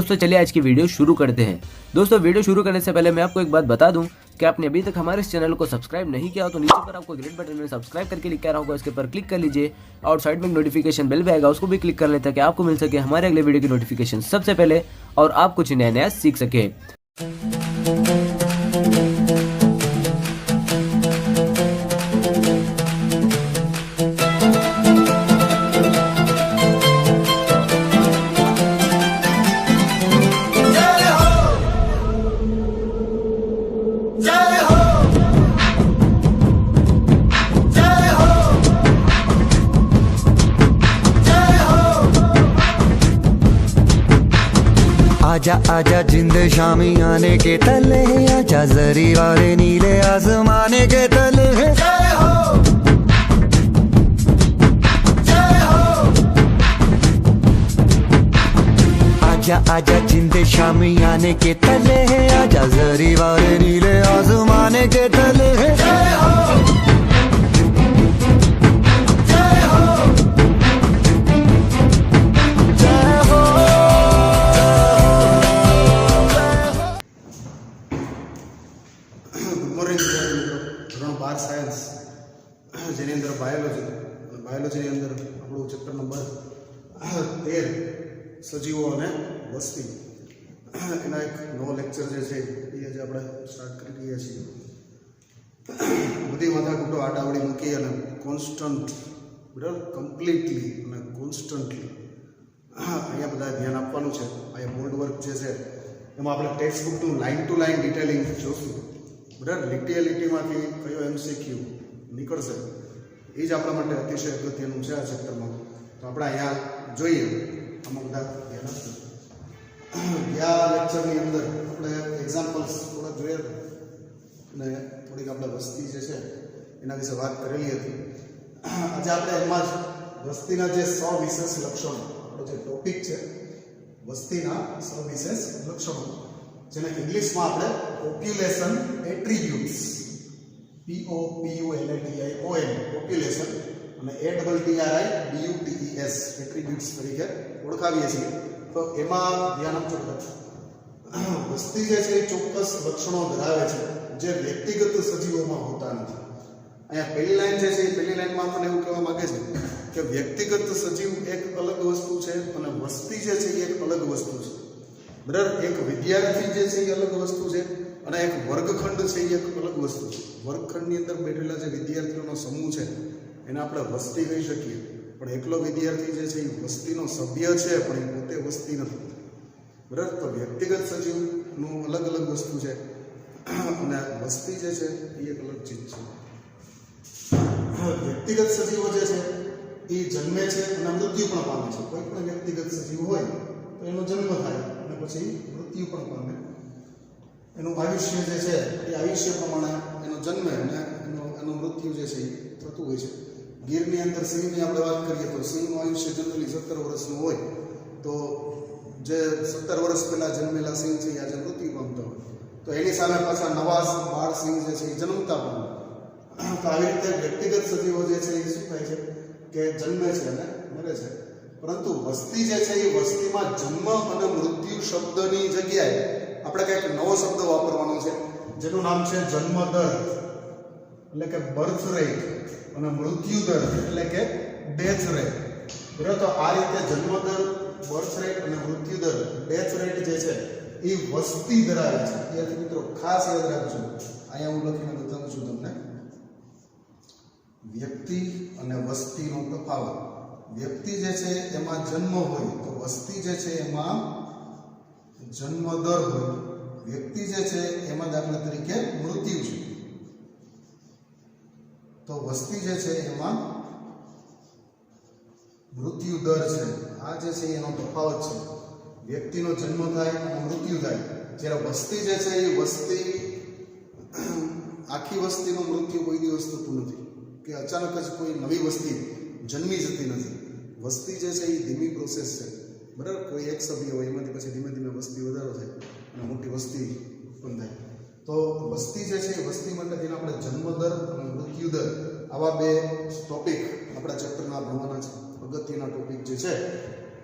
दोस्तों चलिए आज की वीडियो शुरू करते हैं। दोस्तों वीडियो शुरू करने से पहले मैं आपको एक बात बता दूं कि आपने अभी तक हमारे इस चैनल को सब्सक्राइब नहीं किया हो तो नीचे पर आपको ग्रेट बटन में सब्सक्राइब करके लिखा रहा होगा, इसके पर क्लिक कर लीजिए और साइड में नोटिफिकेशन बेल भी आएगा, उसको भी क्लिक कर लें ताकि आपको मिल सके हमारे अगले वीडियो की नोटिफिकेशन सबसे पहले और आप कुछ नया नया सीख सके। आजा आजा जिंद शामी आने के तले, आजा जरी वाले नीले आसमाने के तले। जय हो जय हो। आजा आजा जिंद शामी आने के तले, आजा जरी वाले नीले आसमाने के तले। जय हो साइंस जेनी अंदर बायोलॉजी अंदर આપણું ચેપ્ટર નંબર 13 સજીવો અને વસ્તી એના એક નવો લેક્ચર જે છે એ આજે આપણે સ્ટાર્ટ કરી રહ્યા છીએ। બધી માથાકૂટો આડાવડી મૂકી અને કોન્સ્ટન્ટ બરાબર કમ્પ્લીટલી અને કોન્સ્ટન્ટલી અહીંયા બધા ધ્યાન આપવાનું છે। અહીંયા બોર્ડ વર્ક જે છે એમાં આપણે ટેક્સ્ટ બુકનું લાઇન ટુ લાઇન ડિટેલિંગ જોશું બરાબર। લીટીમાંથી કયો એમસીક્યુ નીકળશે એ જ આપણા માટે અતિશય અગત્યનું છે આ ચેપ્ટરમાં। તો આપણે અહીંયા જોઈએ આમાં બધા ધ્યાન આપશું। ગયા લેક્ચરની અંદર આપણે એક્ઝામ્પલ્સ થોડા જોયા હતા અને થોડીક આપણે વસ્તી જે છે એના વિશે વાત કરેલી હતી। આજે આપણે એમાં જ વસ્તીના જે સવિશેષ લક્ષણો, આપણો જે ટોપિક છે વસ્તીના સવિશેષ લક્ષણો, જેને ઇંગ્લિશમાં આપણે પોપ્યુલેશન એટ્રીબ્યુટ્સ POPULATION પોપ્યુલેશન અને ATTRIBUTES એટ્રીબ્યુટ્સ તરીકે ઓળખાવીએ છીએ। તો એમાં ધ્યાન આપજો બધા। વસ્તી જે છે એ ચોક્કસ લક્ષણો ધરાવે છે જે વ્યક્તિગત સજીવોમાં હોતા નથી। અહીંયા પહેલી લાઈન જે છે એ પહેલી લાઈનમાં આપણને એવું કહેવા માંગે છે કે વ્યક્તિગત સજીવ એક અલગ વસ્તુ છે અને વસ્તી જે છે એ એક અલગ વસ્તુ છે બરાબર। એક વિદ્યાર્થી જે છે એ અલગ વસ્તુ છે અને એક વર્ગખંડ છે એ એક અલગ વસ્તુ છે। વર્ગખંડની અંદર બેઠેલા જે વિદ્યાર્થીઓનો સમૂહ છે એને આપણે વસ્તી કહી શકીએ, પણ એકલો વિદ્યાર્થી જે છે એ વસ્તીનો સભ્ય છે પણ એ પોતે વસ્તી નથી બરાબર। તો વ્યક્તિગત સજીવનું અલગ અલગ વસ્તુ છે અને વસ્તી જે છે એ એક અલગ ચીજ છે। વ્યક્તિગત સજીવો જે છે એ જન્મે છે અને મૃત્યુ પણ પામે છે। કોઈ પણ વ્યક્તિગત સજીવ હોય તો એનો જન્મ થાય અને પછી મૃત્યુ પણ પામે। એનું આયુષ્ય જે છે એ આયુષ્ય પ્રમાણે એનો જન્મે અને એનું મૃત્યુ જે છે એ થતું હોય છે। ગીરની અંદર સિંહની આપણે વાત કરીએ તો સિંહનું આયુષ્ય જનરલી 17 વર્ષનું હોય, તો જે 17 વર્ષ પહેલાં જન્મેલા સિંહ છે એ આજે મૃત્યુ પામતા હોય, તો એની સામે પાછા નવા બાળ સિંહ જે છે એ જન્મતા પામે। તો આવી રીતે વ્યક્તિગત સજીવો જે છે એ શું થાય છે કે જન્મે છે અને મરે છે, પરંતુ વસ્તી જે છે એ વસ્તીમાં જન્મ અને મૃત્યુ શબ્દની જગ્યાએ આપણે કંઈક નવો શબ્દ વાપરવાનો છે જેનું નામ છે જન્મદર એટલે કે બર્થ રેટ અને મૃત્યુ દર એટલે કે ડેથ રેટ બરાબર। તો આ રીતે જન્મદર, બર્થ રેટ અને મૃત્યુ દર, ડેથ રેટ જે છે એ વસ્તી ધરાવે છે। ત્યારથી મિત્રો ખાસ યાદ રાખજો, અહીંયા હું લખીને બતાવું છું તમને વ્યક્તિ અને વસ્તીનો તફાવત। વ્યક્તિ જે છે એમાં જન્મ હોય તો વસ્તી જે છે એમાં જન્મ દર હોય। વ્યક્તિ જે છે એમાં દાખલા તરીકે મૃત્યુ છે તો વસ્તી જે છે એમાં મૃત્યુ દર છે। આ જે છે એનો તફાવત છે। વ્યક્તિનો જન્મ થાય અને મૃત્યુ થાય, જ્યારે વસ્તી જે છે એ વસ્તી આખી વસ્તીનું મૃત્યુ કોઈ દિવસ થતું નથી કે અચાનક જ કોઈ નવી વસ્તી જન્મી જતી નથી। વસ્તી જે છે એ ધીમી પ્રોસેસ છે બરાબર। કોઈ એક સભ્ય હોય એમાંથી પછી ધીમે ધીમે વસ્તી વધારો થાય અને મોટી વસ્તી ઉત્પન્ન થાય। તો વસ્તી જે છે એ વસ્તી માટે જેને આપણે જન્મદર અને મૃત્યુ દર આવા બે ટોપિક આપણા ચેપ્ટરમાં ભણવાના છે। અગત્યના ટોપિક જે છે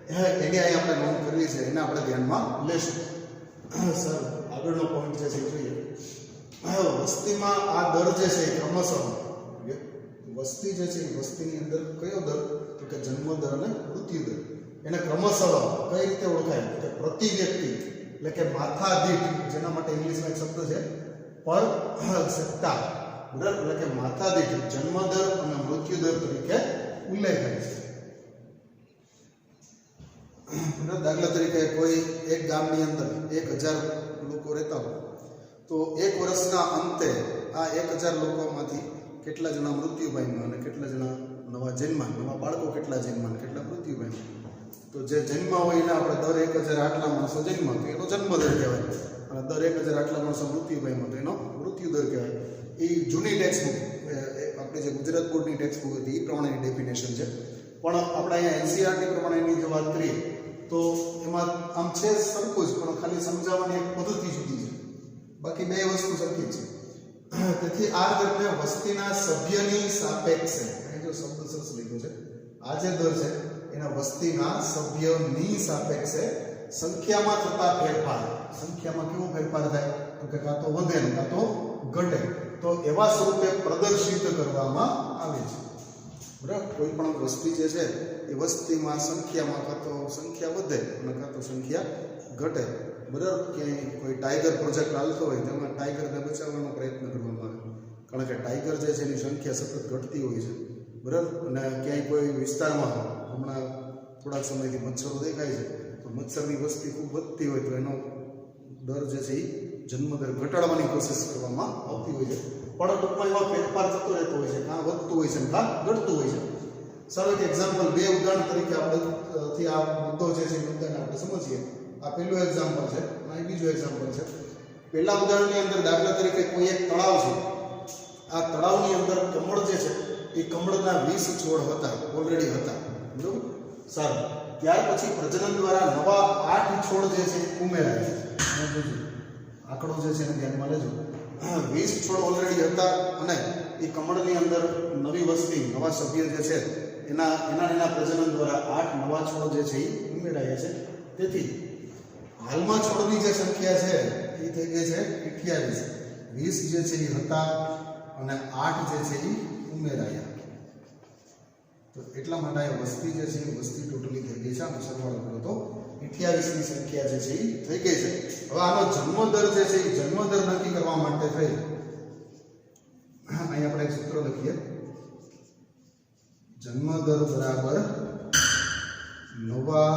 એની અહીં આપણે નોંધ કરવી છે, એને આપણે ધ્યાનમાં લેશું. સર આગળનો પોઈન્ટ જે છે એ જોઈએ. વસ્તીમાં આ દર જે છે એ ક્રમશઃ વસ્તી જે છે એ વસ્તીની અંદર કયો દર તો કે જન્મ દર અને મૃત્યુ દર, એને ક્રમશઃ કઈ રીતે ઓળખાય કે પ્રતિ વ્યક્તિ એટલે કે માથા દીઠ, જેના માટે ઇંગ્લિશમાં એક શબ્દ છે પર સત્તા, બરાબર, એટલે કે માથા દીઠ જન્મ દર અને મૃત્યુ દર તરીકે ઉલ્લેખ થાય છે. દાખલા તરીકે કોઈ એક ગામની અંદર 1000 લોકો રહેતા હોય તો એક વર્ષના અંતે આ 1000 લોકોમાંથી કેટલા જણા મૃત્યુ પામ્યા અને કેટલા જણા નવા જન્મ્યા, નવા બાળકો કેટલા જન્મ્યા, કેટલા મૃત્યુ પામ્યા. તો જે જન્મ્યા હોય એને આપણે દર 1000 આટલા માણસો જન્મ્યા તો એનો જન્મ દર કહેવાય, અને દર 1000 આટલા માણસો મૃત્યુ પામ્યા તો એનો મૃત્યુ દર કહેવાય. એ જૂની ટેક્સ્ટબુક, આપણે જે ગુજરાત બોર્ડની ટેક્સ્ટબુક હતી એ પ્રમાણેની ડેફિનેશન છે. પણ આપણે અહીંયા એનસીઆરટી પ્રમાણેની જો વાત કરીએ તો એમાં આમ છે સરખું જ, પણ ખાલી સમજાવવાની એક પદ્ધતિ જુદી છે, બાકી બે વસ્તુ સરખી છે. તેથી આ દરને વસ્તીના સભ્યની સાપેક્ષે, અહીં જો શબ્દ સરસ લખ્યો છે, આ જે દર છે એના વસ્તીના સભ્યોની સાપેક્ષે સંખ્યામાં થતા ફેરફાર, સંખ્યામાં કેવો ફેરફાર થાય તો કે કાં તો વધે ને કાં તો ઘટે, તો એવા સ્વરૂપે પ્રદર્શિત કરવામાં આવે છે. બરાબર, કોઈ પણ વસ્તી જે છે એ વસ્તીમાં સંખ્યામાં કાં તો સંખ્યા વધે અને કાં તો સંખ્યા ઘટે. બરાબર, ક્યાંય કોઈ ટાઈગર પ્રોજેક્ટ ચાલતો હોય તેમાં ટાઈગરને બચાવવાનો પ્રયત્ન કરવામાં આવે, કારણ કે ટાઈગર જે છે એની સંખ્યા સતત ઘટતી હોય છે. બરાબર, અને ક્યાંય કોઈ વિસ્તારમાં હમણાં થોડાક સમયથી મચ્છરો દેખાય છે તો મચ્છરની વસ્તી ખૂબ વધતી હોય તો એનો દર જે છે એ જન્મદર ઘટાડવાની કોશિશ કરવામાં આવતી હોય છે. પણ ટૂંકમાં એમાં ફેરફાર થતો રહેતો હોય છે, કાં વધતું હોય છે કાં ઘટતું હોય છે. સારો એક એક્ઝામ્પલ, બે ઉદાહરણ તરીકે આપણે આ મુદ્દો જે છે એ મુદ્દાને આપણે સમજીએ. આ પહેલું એક્ઝામ્પલ છે અને આ બીજું એક્ઝામ્પલ છે. પહેલા ઉદાહરણની અંદર દાખલા તરીકે કોઈ એક તળાવ છે, આ તળાવની અંદર કમળ જે છે એ કમળના 20 છોડ હતા, ઓલરેડી હતા. બરાબર, સારું. ત્યાર પછી પ્રજનન દ્વારા નવા 8 છોડ જે છે ઉમેરાય છે. આંકડો જે છે એને ધ્યાનમાં લેજો. 20 છોડ ઓલરેડી હતા અને એ કમળની અંદર નવી વસ્તી, નવા સભ્ય જે છે એના પ્રજનન દ્વારા 8 નવા છોડ જે છે એ ઉમેરાયા છે. તેથી હાલમાં છોડની જે સંખ્યા છે એ થઈ ગઈ છે 28. 20 જે છે એ હતા અને 8 જે છે એ ઉમેરાયા. તો એટલા માટે આ વસ્તી જે છે એ વસ્તી ટોટલી થઈ ગઈ છે, આનો સરવાળો કરો તો 28 ની સંખ્યા જે છે એ થઈ ગઈ છે. હવે આનો જન્મદર જે છે એ જન્મદર નક્કી કરવા માટે થઈ અહીં આપણે એક સૂત્ર લખીએ. જન્મદર બરાબર નવા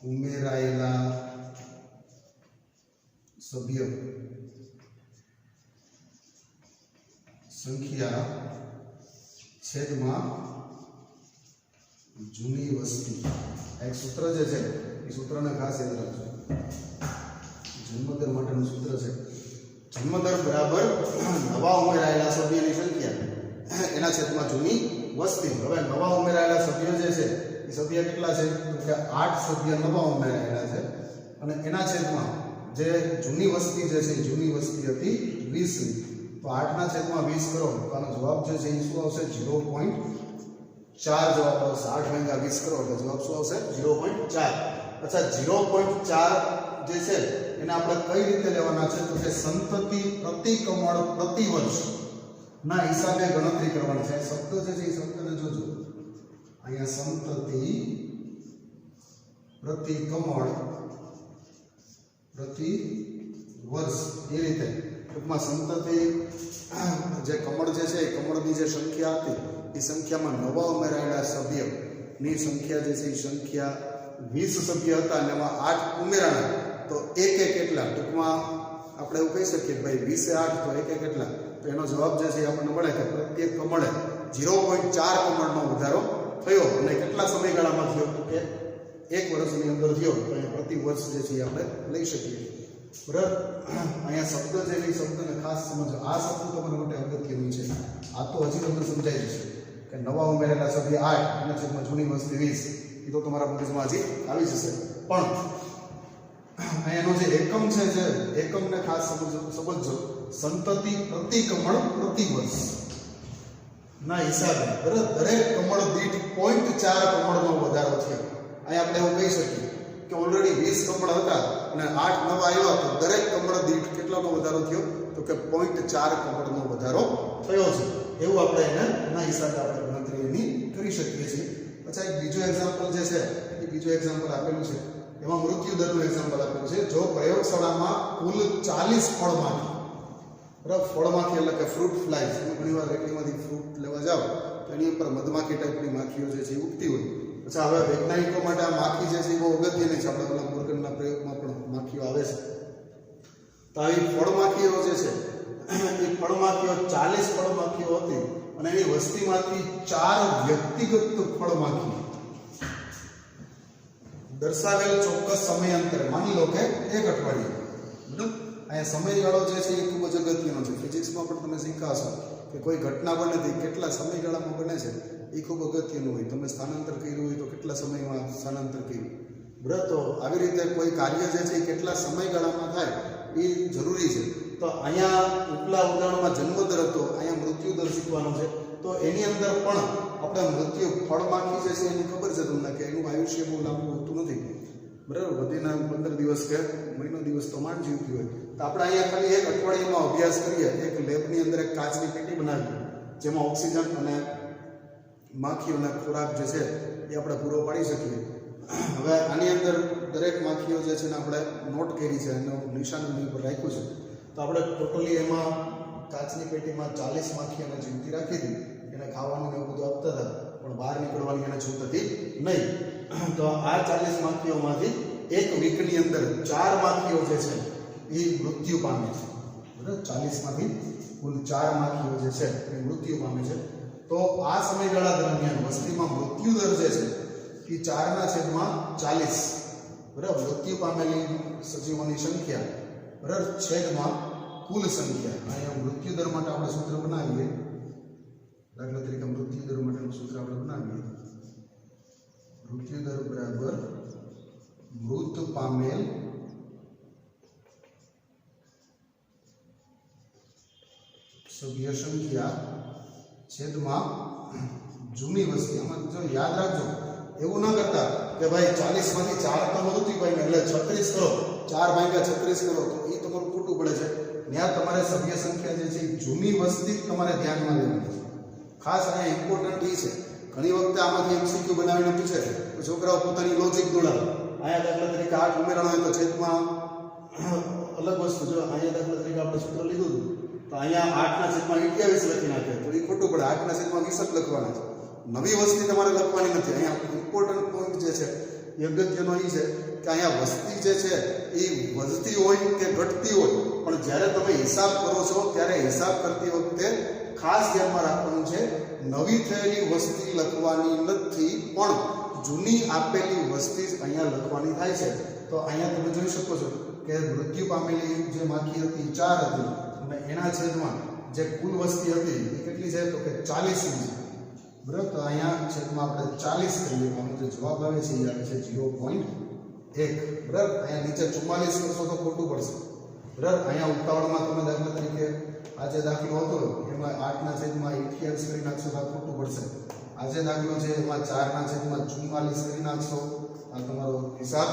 ઉમેરાયેલા સભ્ય સંખ્યા છેદમાં જૂની વસ્તી. એક સૂત્ર જે છે એ સૂત્રને ખાસ યાદ રાખજો. જન્મદર માટેનું સૂત્ર છે જન્મદર બરાબર નવા ઉમેરાયેલા સભ્યની સંખ્યા એના છેદમાં જૂની વસ્તી. હવે નવા ઉમેરાયેલા સભ્યો જે છે એ સભ્ય કેટલા છે કે 8 સભ્ય નવા ઉમેરાયેલા છે અને એના છેદમાં જે જૂની વસ્તી જે છે જૂની વસ્તી હતી 20. તો 8 ના છેદમાં 20 કરો તો આનો જવાબ જે છે એ શું આવશે 0.4 જવાબ આવશે. 8 ભાગ્યા 20 કરો એટલે જવાબ શું આવશે 0.4. અચ્છા 0.4 જે છે એને આપણે કઈ રીતે લેવાના છે તો કે સંતતિ પ્રતિ કમળ પ્રતિ વર્ષ ના હિસાબે ગણતરી કરવાની છે. શબ્દ જે છે એ શબ્દને જોજો અહીંયા સંતતિ પ્રતિ કમળ પ્રતિ વર્ષ એ રીતે ટૂંકમાં સંતતિ જે કમળ જે છે એ કમળની જે સંખ્યા હતી એ સંખ્યામાં નવા ઉમેરાયેલા સભ્યની સંખ્યા જે છે એ સંખ્યા 20 સભ્ય હતા અને એમાં 8 ઉમેરાણા તો એક કેટલા ટૂંકમાં આપણે એવું કહી શકીએ કે ભાઈ 20 એ 8 તો એક કેટલા તો એનો જવાબ જે છે આપણને મળે કે પ્રત્યેક કમળે 0.4 કમળનો વધારો થયો અને કેટલા સમયગાળામાં થયો કે 1 વર્ષની અંદર થયો. તો અહીંયા પ્રતિ વર્ષ જે છે આપણે લઈ શકીએ. બરાબર, અહીંયા શબ્દ જે છે એ શબ્દને ખાસ સમજો. આ શબ્દ તમારા માટે અગત્યનું છે. આ તો હજી તમને સમજાઈ જશે કે નવા ઉમેરેલા સભ્ય 8 અને છેદમાં જૂની વસ્તી 20 એ તો તમારા મગજમાં હજી આવી જશે. પણ અહીંયાનો જે એકમ છે જે એકમને ખાસ સમજો. સંતતિ પ્રતિ કમળ પ્રતિ વર્ષ ના હિસાબે બરાબર દરેક કમળ દીઠ 0.4 કમળનો વધારો થયો. અહીંયા આપણે એવું કહી શકીએ કે ઓલરેડી 20 કમળ હતા અને 8 નવા આવ્યા તો દરેક કમળ દીઠ કેટલાનો વધારો થયો તો કે 0.4 કમળનો વધારો થયો છે. એવું આપણે એના હિસાબે આપણે ગણતરી એની કરી શકીએ છીએ. પછી એક બીજો એક્ઝામ્પલ જે છે એ બીજો એક્ઝામ્પલ આપેલું છે, એમાં મૃત્યુ દરનું એક્ઝામ્પલ આપેલું છે. જો પ્રયોગશાળામાં કુલ 40 ફળમાંથી, બરાબર, ફળમાંથી એટલે કે ફ્રૂટ ફ્લાઈઝ, તમે ઘણીવાર રેકડીમાંથી ફ્રૂટ લેવા જાઓ તો એની ઉપર મધમાખી ટાઈપની માખીઓ જે છે એ ઉગતી હોય. પછી હવે વૈજ્ઞાનિકો માટે આ માખી જે છે એ બહુ અગત્યની છે. આપણે પેલા મોર્ગનના પ્રયોગમાં પણ માખીઓ આવે છે. તો આવી ફળમાખીઓ જે છે એ ફળમાખીઓ 40 ફળમાખીઓ હતી અને એની વસ્તીમાંથી 4 વ્યક્તિગત ફળમાખી દર્શાવેલ ચોક્કસ સમયાંતરે, માની લો કે 1 અઠવાડિયું, બરાબર. અહીંયા સમયગાળો જે છે એ ખૂબ જ અગત્યનો છે. ફિઝિક્સમાં પણ તમે શીખાશો કે કોઈ ઘટના બને તે કેટલા સમયગાળામાં બને છે એ ખૂબ અગત્યનું હોય. તમે સ્થાનાંતર કર્યું હોય તો કેટલા સમયમાં સ્થાનાંતર કર્યું, બરાબર. તો આવી રીતે કોઈ કાર્ય જે છે એ કેટલા સમયગાળામાં થાય એ જરૂરી છે. તો અહીંયા ઉપલા ઉદાહરણમાં જન્મદર હતો, અહીંયા મૃત્યુદર શીખવાનો છે. તો એની અંદર પણ આપણે મૃત્યુ ફળમાખી જે છે એની ખબર છે તમને કે એનું આયુષ્ય બહુ લાંબુ હોતું નથી, બરાબર. વધીને 15 દિવસ કે મહિનો દિવસ તો માંડ જીવતી હોય. તો આપણે અહીંયા ખાલી 1 અઠવાડિયામાં અભ્યાસ કરીએ, એક લેબની અંદર એક કાચની પેટી બનાવીએ જેમાં ઓક્સિજન અને માખીઓના ખોરાક જે છે એ આપણે પૂરો પાડી શકીએ. હવે આની અંદર દરેક માખીઓ જે છે ને આપણે નોટ કરી છે, એનું નિશાન એની ઉપર રાખ્યું છે. તો આપણે ટોટલી એમાં કાચની પેટીમાં 40 માખીઓને જીવતી રાખી હતી. એને ખાવાનું એવું બધું આપતા હતા પણ બહાર નીકળવાની એને છૂટ હતી નહીં. તો આ 40 માખીઓમાંથી એક વીકની અંદર 4 માખીઓ જે છે એ મૃત્યુ પામે છે, બરાબર. 40માંથી કુલ 4 માખીઓ જે છે એ મૃત્યુ પામે છે. તો આ સમયગાળા દરમિયાન વસ્તીમાં મૃત્યુ દર જે છે એ 4/40, બરાબર, મૃત્યુ પામેલી સજીવોની સંખ્યા, બરાબર, છેદમાં કુલ સંખ્યા. અહીંયા મૃત્યુ દર માટે આપણે સૂત્ર બનાવીએ. દાખલા તરીકે મૃત્યુ દર માટેનું સૂત્ર આપણે બનાવીએ. મૃત્યુ દર બરાબર મૃત પામેલ સભ્ય સંખ્યા છેદમાં જૂની વસ્તી. આમાં જો યાદ રાખજો, એવું ન કરતા કે ભાઈ 40માંથી 4 તો મૃત્યુ પામ્યા એટલે 36 કરો, 4 ભાગ્યા 36 કરો, તો એ તમારું ખોટું પડે છે. ત્યાં તમારે સભ્ય સંખ્યા જે છે જૂની વસ્તી તમારે ધ્યાનમાં લેવાની છે. ખાસ અહીંયા ઇમ્પોર્ટન્ટ એ છે, ઘણી વખતે આમાંથી MCQ બનાવીને પૂછે તો છોકરાઓ પોતાની લોજિક દોડાવે. અહીંયા દાખલા તરીકે 8 ઉમેરવાનો હોય તો છેદમાં અલગ વસ્તુ. જો અહીંયા દાખલા તરીકે આપણે સૂત્ર લીધું તો અહીંયા 8/28 લખી નાખે તો એ ખોટું પડે. 8/20 જ લખવાના છે, નવી વસ્તી તમારે લખવાની નથી. અહીંયા ઇમ્પોર્ટન્ટ પોઈન્ટ જે છે એ અગત્યનો એ છે કે અહીંયા વસ્તી જે છે એ વધતી હોય કે ઘટતી હોય, પણ જ્યારે તમે હિસાબ કરો છો ત્યારે હિસાબ કરતી વખતે ખાસ ધ્યાનમાં રાખવાનું છે નવી થયેલી વસ્તી લખવાની નથી, પણ જૂની આપેલી વસ્તી જ અહીંયા લખવાની થાય છે. તો અહીંયા તમે જોઈ શકો છો કે મૃત્યુ પામેલી જે માખી હતી 4 હતી અને એના છેદમાં જે કુલ વસ્તી હતી એ કેટલી છે તો કે 40 ની, બરાબર. તો અહીંયા છેદમાં આપણે 40 કરીએ, આનો જે જવાબ આવે છે એ આવે છે 0.1, બરાબર. અહીંયા નીચે 44 કરશો તો ખોટું પડશે, બરાબર. અહીંયા ઉતાવળમાં તમે દાખલા તરીકે આ જે દાખલો હતો એમાં 8/28 કરી નાખશો તો ખોટું પડશે. આ જે દાખલો છે એમાં 4/44 કરી નાખશો, આ તમારો હિસાબ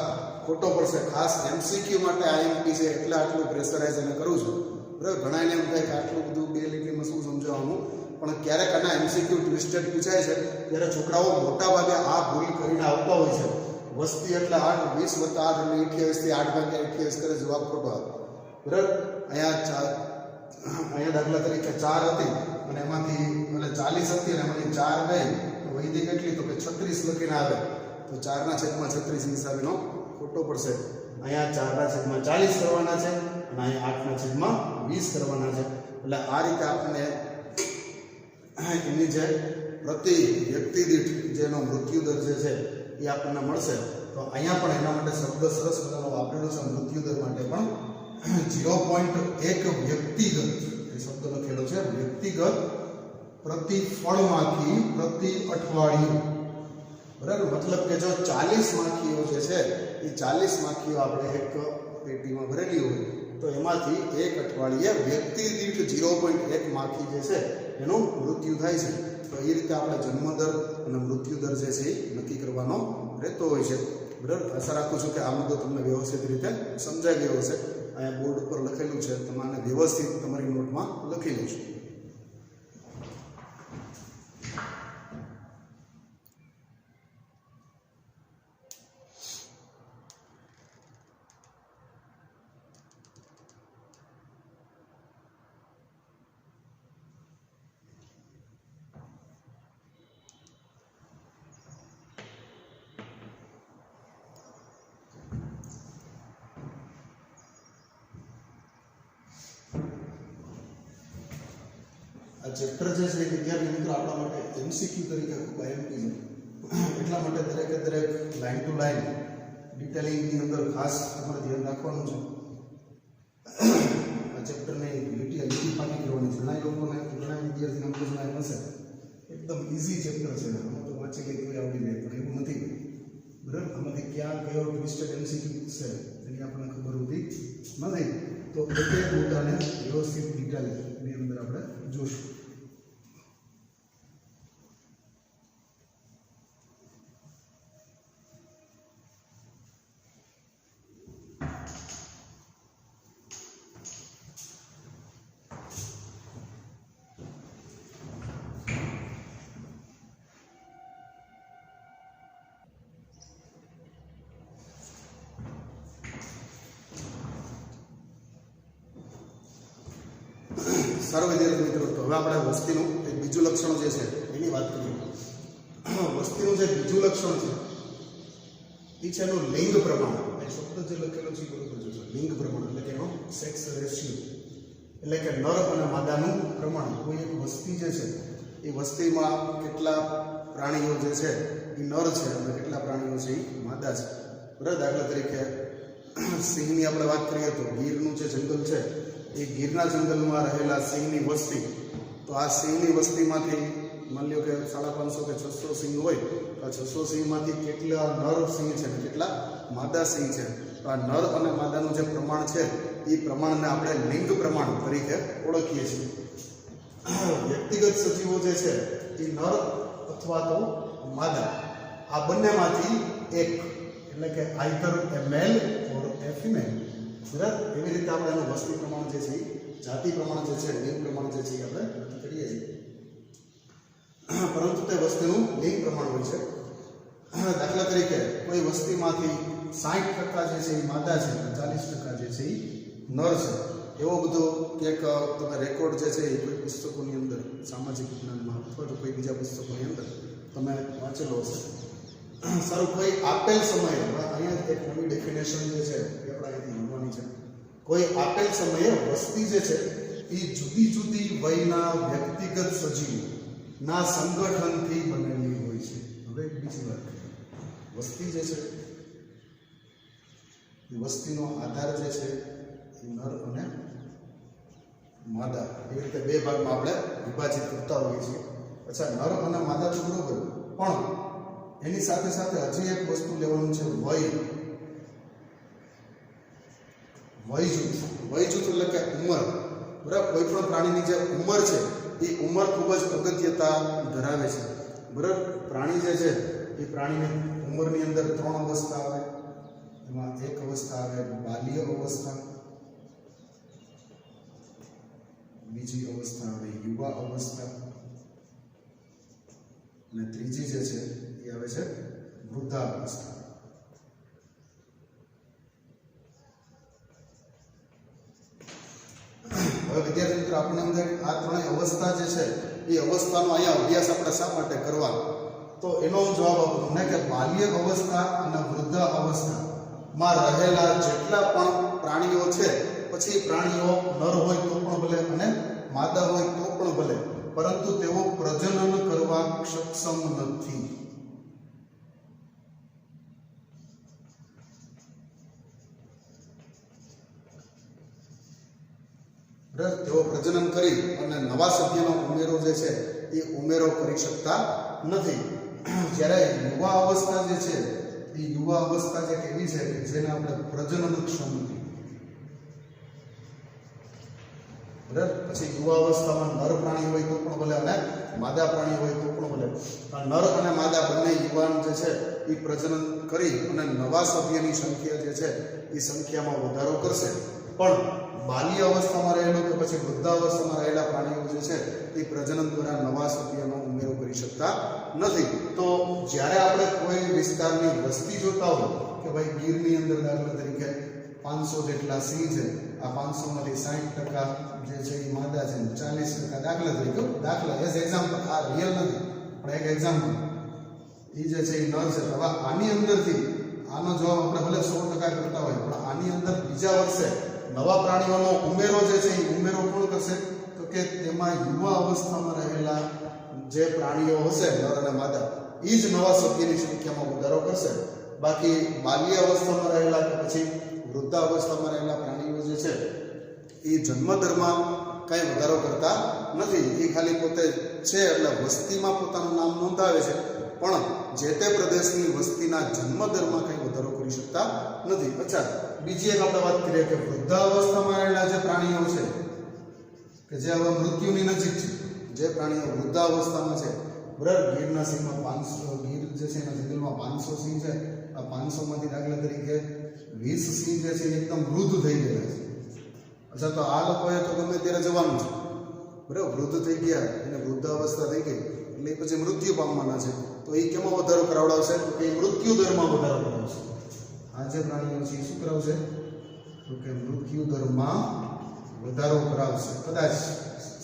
ખોટો પડશે. ખાસ MCQ માટે IMP છે એટલે આટલું પ્રેશરાઇઝ એને કરું છું, બરાબર. ઘણા એને એમ થાય કે આટલું બધું 2 લીટીમાં શું સમજાવવાનું, પણ ક્યારેક આના MCQ ટ્વિસ્ટેડ પૂછાય છે ત્યારે છોકરાઓ મોટા ભાગે આ ભૂલ કરીને આવતા હોય છે. વસ્તી એટલે 8, 20 + 8 એટલે 28 થી 8/28 કરે, જવાબ ખોટો આવે, બરાબર. અહીંયા દાખલા તરીકે 4 હતી અને એમાંથી એટલે 40 હતી અને એમાંથી 4 ગઈ તો વૈદી કેટલી તો કે 36 લખીને આવે તો 4/36 હિસાબેનો ખોટો પડશે. અહીંયા 4/40 કરવાના છે અને અહીંયા 8/20 કરવાના છે. એટલે આ રીતે આપણને એની જે પ્રતિ વ્યક્તિ દીઠ જેનો મૃત્યુ દર જે છે એ આપણને મળશે. તો અહીંયા પણ એના માટે શબ્દ સરસ મજાનો વાપરેલો છે. મૃત્યુ દર માટે પણ 0.1 વ્યક્તિગત એ શબ્દ લખેલો છે, વ્યક્તિગત પ્રતિ ફળમાંથી પ્રતિ અઠવાડિયું, બરાબર. મતલબ કે જો 40 માખીઓ જે છે એ 40 માખીઓ આપણે એક પેટીમાં ભરેલી હોય તો એમાંથી એક અઠવાડિયે વ્યક્તિ દીઠ 0.1 માખી જે છે એનું મૃત્યુ થાય છે. તો એ રીતે આપણે જન્મદર અને મૃત્યુદર જે છે એ નક્કી કરવાનો રહેતો હોય છે. બરાબર, આશા રાખું છું કે આ મુદ્દો તમને વ્યવસ્થિત રીતે સમજાઈ ગયો હશે. અહીંયા બોર્ડ ઉપર લખેલું છે, તમે આને વ્યવસ્થિત તમારી નોટમાં લખી લેજો. આ ચેપ્ટર જે છે એ વિદ્યાર્થી મિત્રો આપણા માટે MCQ તરીકે ખૂબ આઈએમપી છે. એટલા માટે દરેકે દરેક લાઈન ટુ લાઈન ડિટેલિંગની અંદર ખાસ તમારે ધ્યાન રાખવાનું છે. આ ચેપ્ટરની લીટી પાકી કરવાની છે. ઘણા લોકોને ઘણા વિદ્યાર્થીને મગજમાં એમ હશે એકદમ ઇઝી ચેપ્ટર છે, આમાં તો વાંચી લઈ કોઈ આવડી જાય, પણ એવું નથી. બરાબર, આમાંથી ક્યાં કયો ટ્વિસ્ટેડ MCQ છે એની આપણને ખબર હોતી નથી. તો એક મુદ્દાને વ્યવસ્થિત ડિટેલની અંદર આપણે જોશું. સારું વિદ્યાર્થી મિત્રો, તો હવે આપણે વસ્તીનું એક બીજું લક્ષણ જે છે એની વાત કરીએ. વસ્તીનું જે બીજું લક્ષણ છે એ છે એનું લિંગ પ્રમાણ. એ શબ્દ જે લખેલો છે બરોબર જોજો, લિંગ પ્રમાણ એટલે કે એનો સેક્સ રેશિયો, એટલે કે નર અને માદાનું પ્રમાણ. કોઈ એક વસ્તી જે છે એ વસ્તીમાં કેટલા પ્રાણીઓ જે છે એ નર છે અને કેટલા પ્રાણીઓ છે એ માદા છે. બરાબર, દાખલા તરીકે સિંહની આપણે વાત કરીએ તો ગીરનું જે જંગલ છે એ ગીરના જંગલમાં રહેલા સિંહની વસ્તી, તો આ સિંહની વસ્તીમાંથી માની લો કે 550 કે 600 સિંહ હોય, તો આ 600 સિંહમાંથી કેટલા નર સિંહ છે અને કેટલા માદા સિંહ છે. તો આ નર અને માદાનું જે પ્રમાણ છે એ પ્રમાણને આપણે લિંગ પ્રમાણ તરીકે ઓળખીએ છીએ. વ્યક્તિગત સજીવો જે છે એ નર અથવા તો માદા આ બંનેમાંથી એક, એટલે કે આઈધર એ મેલ ઓર એ ફિમેલ. બરાબર, એવી રીતે આપણે એનું વસ્તી પ્રમાણ જે છે જાતિ પ્રમાણ જે છે લિંગ પ્રમાણ જે છે એ આપણે નક્કી કરીએ છીએ. પરંતુ તે વસ્તીનું લિંગ પ્રમાણ હોય છે. દાખલા તરીકે કોઈ વસ્તીમાંથી 60% જે છે એ માદા છે અને 40% જે છે એ નર છે. એવો બધો એક તમે રેકોર્ડ જે છે એ કોઈ પુસ્તકોની અંદર સામાજિક વિજ્ઞાનમાં અથવા તો કોઈ બીજા પુસ્તકોની અંદર તમે વાંચેલો હશે. સારું, કોઈ આપેલ સમયે, અહીંયા એક નવી ડેફિનેશન જે છે એ આપણે અહીંથી મળવાની છે. કોઈ આપેલ સમયે વસ્તી જે છે એ જુદી જુદી વયના વ્યક્તિગત સજીવોના સંગઠનથી બનેલી હોય છે. હવે બીજી વાત, વસ્તી જે છે એ વસ્તીનો આધાર જે છે એ નર અને માદા એવી રીતે બે ભાગમાં આપણે વિભાજિત કરતા હોઈએ છીએ. અચ્છા, નર અને માદા તો બરોબર, પણ એની સાથે સાથે હજી એક વસ્તુ લેવાનું છે, વય. વયજૂથ એટલે કે ઉંમર. બરાબર, કોઈ પણ પ્રાણીની જે ઉંમર છે એ ઉંમર ખૂબ જ અગત્યતા ધરાવે છે. બરાબર, પ્રાણી જે છે એ પ્રાણીની ઉંમરની અંદર 3 અવસ્થા આવે. એમાં એક અવસ્થા આવે બાલ્ય અવસ્થા, બીજી અવસ્થા આવે યુવા અવસ્થા અને ત્રીજી જે છે એ આવે છે વૃદ્ધાવસ્થા. હવે વિદ્યાર્થી મિત્રો, આપણે અંદર આ ત્રણેય અવસ્થા જે છે એ અવસ્થાનો અહીંયા અભ્યાસ આપણે શા માટે કરવાનો, તો એનો જવાબ આપું તમને કે બાલ્ય અવસ્થા અને વૃદ્ધ અવસ્થામાં રહેલા જેટલા પણ પ્રાણીઓ છે, પછી પ્રાણીઓ નર હોય તો પણ ભલે અને માદા હોય તો પણ ભલે, પરંતુ તેઓ પ્રજનન કરવા સક્ષમ નથી. તેઓ પ્રજનન કરી અને નવા સભ્યનો ઉમેરો જે છે એ ઉમેરો કરી શકતા નથી. જ્યારે યુવા અવસ્થા જે છે એ યુવા અવસ્થા જે કેવી છે કે જેને આપણે પ્રજનન ક્ષમ બરાબર. પછી યુવાવસ્થામાં નર પ્રાણી હોય તો પણ ભલે અને માદા પ્રાણી હોય તો પણ ભલે. નર અને માદા બંને યુવાન જે છે એ પ્રજનન કરી અને નવા સભ્યની સંખ્યા જે છે એ સંખ્યામાં વધારો કરશે. પણ બાલ્ય અવસ્થામાં રહેલો કે પછી વૃદ્ધાવસ્થામાં રહેલા પ્રાણીઓ જે છે એ પ્રજનન દ્વારા નવા સભ્યનો ઉમેરો કરી શકતા નથી. તો જ્યારે આપણે કોઈ વિસ્તારની વસ્તી જોતા હોય કે ભાઈ ગીરની અંદર દાખલા તરીકે 500 જેટલા સિંહ છે, આ 500 માંથી 60% જે છે એ માદા છે, 40% દાખલા તરીકે, દાખલા એઝ એક્ઝામ્પલ, આ રિયલ નથી પણ એક એક્ઝામ્પલ, એ જે છે એ નર છે. હવે આની અંદરથી આનો જવાબ આપણે ભલે 100% કરતા હોય પણ આની અંદર બીજા વર્ષે નવા પ્રાણીઓનો ઉમેરો જે છે એ ઉમેરો કોણ કરશે? તો કે તેમાં યુવા અવસ્થામાં રહેલા જે પ્રાણીઓ હશે નર અને માદા એ જ નવા સભ્યની સંખ્યામાં વધારો કરશે. બાકી બાલ્ય અવસ્થામાં રહેલા કે પછી વૃદ્ધાવસ્થામાં રહેલા પ્રાણીઓ જે છે એ જન્મદરમાં કંઈ વધારો કરતા નથી. એ ખાલી પોતે છે એટલે વસ્તીમાં પોતાનું નામ નોંધાવે છે પણ જે તે પ્રદેશની વસ્તીના જન્મદરમાં કંઈ વધારો કરી શકતા નથી. અચ્છા, બીજી એક આપણે વાત કરીએ કે વૃદ્ધાવસ્થામાં રહેલા જે પ્રાણીઓ છે કે જે હવે મૃત્યુની નજીક છે, જે પ્રાણીઓ વૃદ્ધાવસ્થામાં છે, બરાબર. ગીરના સિંહમાં 500, ગીર જે છે એના જંગલમાં 500 સિંહ છે. આ 500 માંથી દાખલા તરીકે 20 સિંહ જે છે એકદમ વૃદ્ધ થઈ ગયેલા છે. અચ્છા, તો આ લોકોએ તો ગમે ત્યારે જવાનું છે, બરાબર. વૃદ્ધ થઈ ગયા એને વૃદ્ધાવસ્થા થઈ ગઈ એટલે પછી મૃત્યુ પામવાના છે. તો એ કેમાં વધારો કરાવડાવશે? તો કે મૃત્યુ દરમાં વધારો કરાવશે. આ જે પ્રાણીઓ છે એ શું કરાવશે? તો કે મૃત્યુ દરમાં વધારો કરાવશે. કદાચ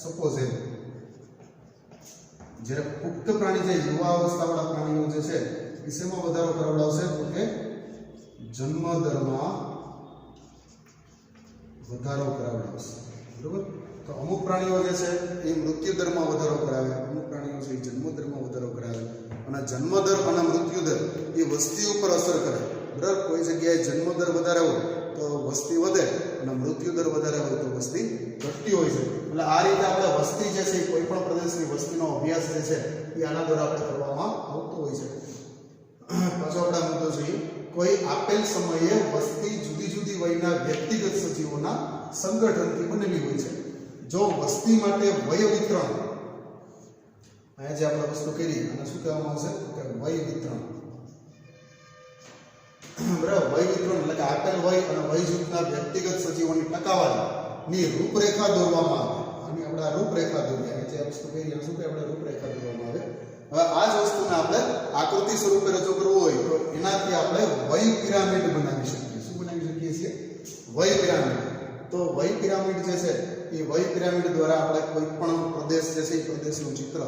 સપોઝ એમ જ્યારે પુખ્ત પ્રાણી જે યુવા અવસ્થાવાળા પ્રાણીઓ જે છે એ શેમાં વધારો કરાવડાવશે? તો કે જન્મ દરમાં વધારો કરાવડાવશે, બરોબર. તો અમુક પ્રાણીઓ જે છે એ મૃત્યુ દરમાં વધારો કરાવે, અમુક પ્રાણીઓ છે એ જન્મ દરમાં વધારો કરાવે. અને જન્મ દર અને મૃત્યુ દર એ વસ્તી ઉપર અસર કરે, બરાબર. કોઈ જગ્યાએ જન્મ દર વધારે હોય તો વસ્તી વધે અને મૃત્યુ દર વધારે હોય તો વસ્તી ઘટતી હોય છે. એટલે આ રીતે આપણે વસ્તી જે છે કોઈ પણ પ્રદેશની વસ્તીનો અભ્યાસ જે છે એ આના દ્વારા આપણે કરવામાં આવતો હોય છે. પાછો આપણા મુદ્દો જોઈએ, કોઈ આપેલ સમયે વસ્તી જુદી જુદી વયના વ્યક્તિગત સજીવોના સંગઠનથી બનેલી હોય છે. જો વસ્તી માટે વય વિતરણ, અહીંયા જે આપણે વસ્તુ કરી અને શું કહેવામાં આવશે? કે વય વિતરણ, બરાબર. વય વિતરણ એટલે કે આપેલ વય અને વય જૂથના વ્યક્તિગત સજીવોની ટકાવારીની રૂપરેખા દોરવામાં આવે. આની આપણે રૂપરેખા દોરીએ, જે વસ્તુ કરી શું કે આપણે રૂપરેખા દોરવામાં આવે. હવે આ જ વસ્તુને આપણે આકૃતિ સ્વરૂપે રજૂ કરવું હોય તો એનાથી આપણે વય પિરામિડ બનાવી શકીએ. શું બનાવી શકીએ છીએ? વય પિરામિડ. તો વય પિરામિડ જે છે એ વય પિરામિડ દ્વારા આપણે કોઈ પણ પ્રદેશ જે છે એ પ્રદેશનું ચિત્ર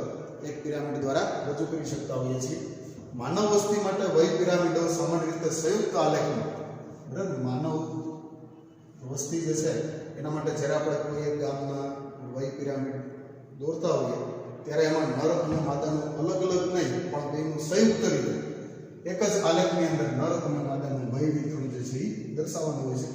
એક પિરામિડ દ્વારા રજૂ કરી શકતા હોઈએ છીએ. માનવ વસ્તી માટે વય પિરામિડો સામાન્ય રીતે સંયુક્ત આલેખમાં, બરાબર. માનવ વસ્તી જે છે એના માટે જ્યારે આપણે કોઈ એક ગામના વય પિરામિડ દોરતા હોઈએ ત્યારે એમાં નર અને માદાનું અલગ અલગ નહીં પણ બેનું સંયુક્ત રીતે એક જ આલેખની અંદર નર અને માદાનું વય વિતરણ જે છે એ દર્શાવવાનું હોય છે.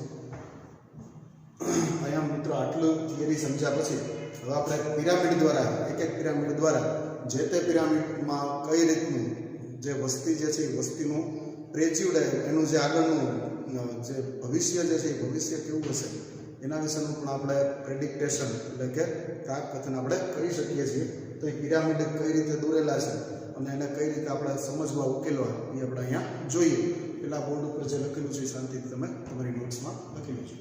અહીંયા મિત્રો આટલું થિયરી સમજ્યા પછી હવે આપણે પિરામિડ દ્વારા એક એક પિરામિડ દ્વારા જે તે પિરામિડમાં કઈ રીતનું જે વસ્તી જે છે એ વસ્તીનું પ્રેચ્યુડ એનું જે આગળનું જે ભવિષ્ય જે છે એ ભવિષ્ય કેવું હશે એના વિશેનું પણ આપણે પ્રેડિક્ટેશન એટલે કે પ્રાકકથન આપણે કરી શકીએ છીએ. તો એ પિરામિડ કઈ રીતે દોરેલા છે અને એને કઈ રીતે આપણે સમજવા ઉકેલવા એ આપણે અહીંયા જોઈએ. પેલા બોર્ડ ઉપર જે લખેલું છે શાંતિથી તમે તમારી નોટ્સમાં લખેલું છે.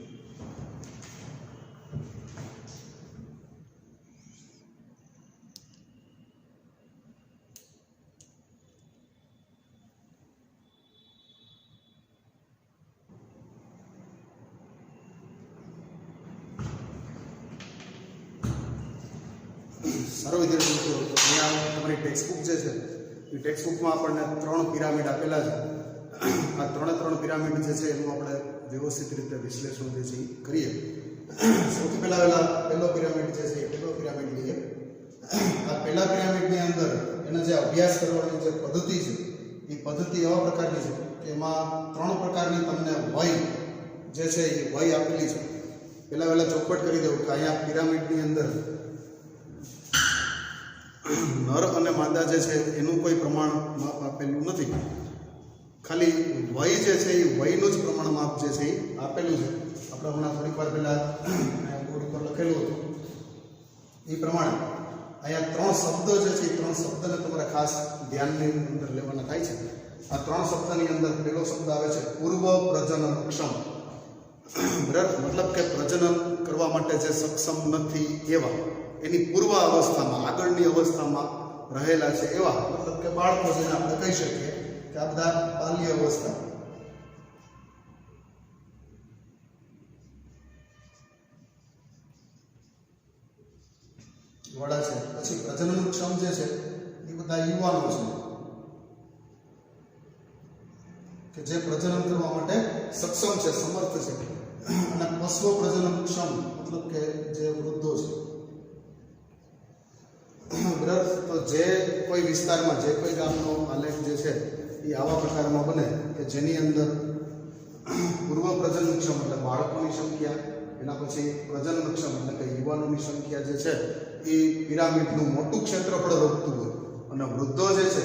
સારો વિદ્યાર્થી મિત્રો, અહીંયા તમારી ટેક્સ્ટબુક જે છે એ ટેક્સ્ટબુકમાં આપણને 3 પિરામિડ આપેલા છે. આ 3 પિરામિડ જે છે એનું આપણે વ્યવસ્થિત રીતે વિશ્લેષણ જે છે એ કરીએ. સૌથી પહેલા પહેલો પિરામિડ જે છે એ પહેલો પિરામિડ લઈએ. આ પહેલા પિરામિડની અંદર એના જે અભ્યાસ કરવાની જે પદ્ધતિ છે એ પદ્ધતિ એવા પ્રકારની છે કે એમાં 3 પ્રકારની તમને વય જે છે એ વય આપેલી છે. પહેલા ચોખવટ કરી દઉં કે અહીંયા પિરામિડની અંદર નર અને માદા જે છે એનું કોઈ પ્રમાણ માપ આપેલું નથી. ખાલી વય જે છે એ વયનું જ પ્રમાણ માપ જે છે એ આપેલું છે. આપણે હમણાં થોડીક વાર પહેલાં બોર્ડ ઉપર લખેલું હતું એ પ્રમાણે અહીંયા 3 શબ્દ જે છે એ 3 શબ્દને તમારે ખાસ ધ્યાનની અંદર લેવાના થાય છે. આ 3 શબ્દની અંદર પહેલો શબ્દ આવે છે પૂર્વ પ્રજનનક્ષમ. બરાબર, મતલબ કે પ્રજનન કરવા માટે જે સક્ષમ નથી એવા, એની પૂર્વ અવસ્થામાં, આગળની અવસ્થામાં રહેલા છે એવા, મતલબ કે બાળકો જેને આપણે કહી શકીએ કે આ બધા બાલ્ય અવસ્થા. વડા છે. પછી પ્રજનનક્ષમ જે છે એ બધા યુવાનો છે કે જે પ્રજનન કરવા માટે સક્ષમ છે, સમર્થ છે. અને પશ્વ પ્રજનનક્ષમ મતલબ કે જે વૃદ્ધો છે. બરાબર, તો જે કોઈ વિસ્તારમાં, જે કોઈ ગામનો આલેખ જે છે એ આવા પ્રકારમાં બને કે જેની અંદર પૂર્વ પ્રજનનક્ષમ એટલે બાળકોની સંખ્યા, એના પછી પ્રજનનક્ષમ એટલે કે યુવાનોની સંખ્યા જે છે એ પિરામિડનું મોટું ક્ષેત્રફળ રોકતું હોય, અને વૃદ્ધો જે છે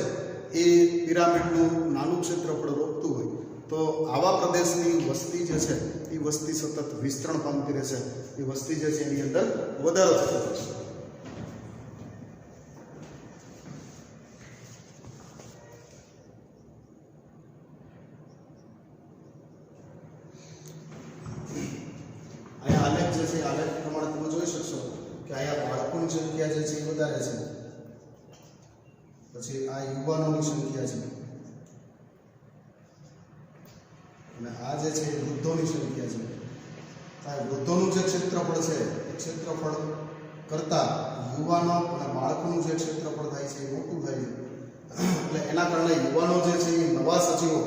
એ પિરામિડનું નાનું ક્ષેત્રફળ રોકતું હોય, તો આવા પ્રદેશની વસ્તી જે છે એ વસ્તી સતત વિસ્તરણ પામતી રહેશે. એ વસ્તી જે છે એની અંદર વધારો થતો રહેશે. અહીંયા આલેખ જે છે, આલેખ પ્રમાણે તમે જોઈ શકશો કે અહીંયા બાળકોની સંખ્યા જે છે એ વધારે છે. પછી આ યુવાનોની સંખ્યા છે, અને આ જે છે વૃદ્ધોની સંખ્યા છે. આ વૃદ્ધોનું જે ક્ષેત્રફળ છે એ ક્ષેત્રફળ કરતાં યુવાનો અને બાળકોનું જે ક્ષેત્રફળ થાય છે એ મોટું થાય છે. એટલે એના કારણે યુવાનો જે છે એ નવા સજીવો,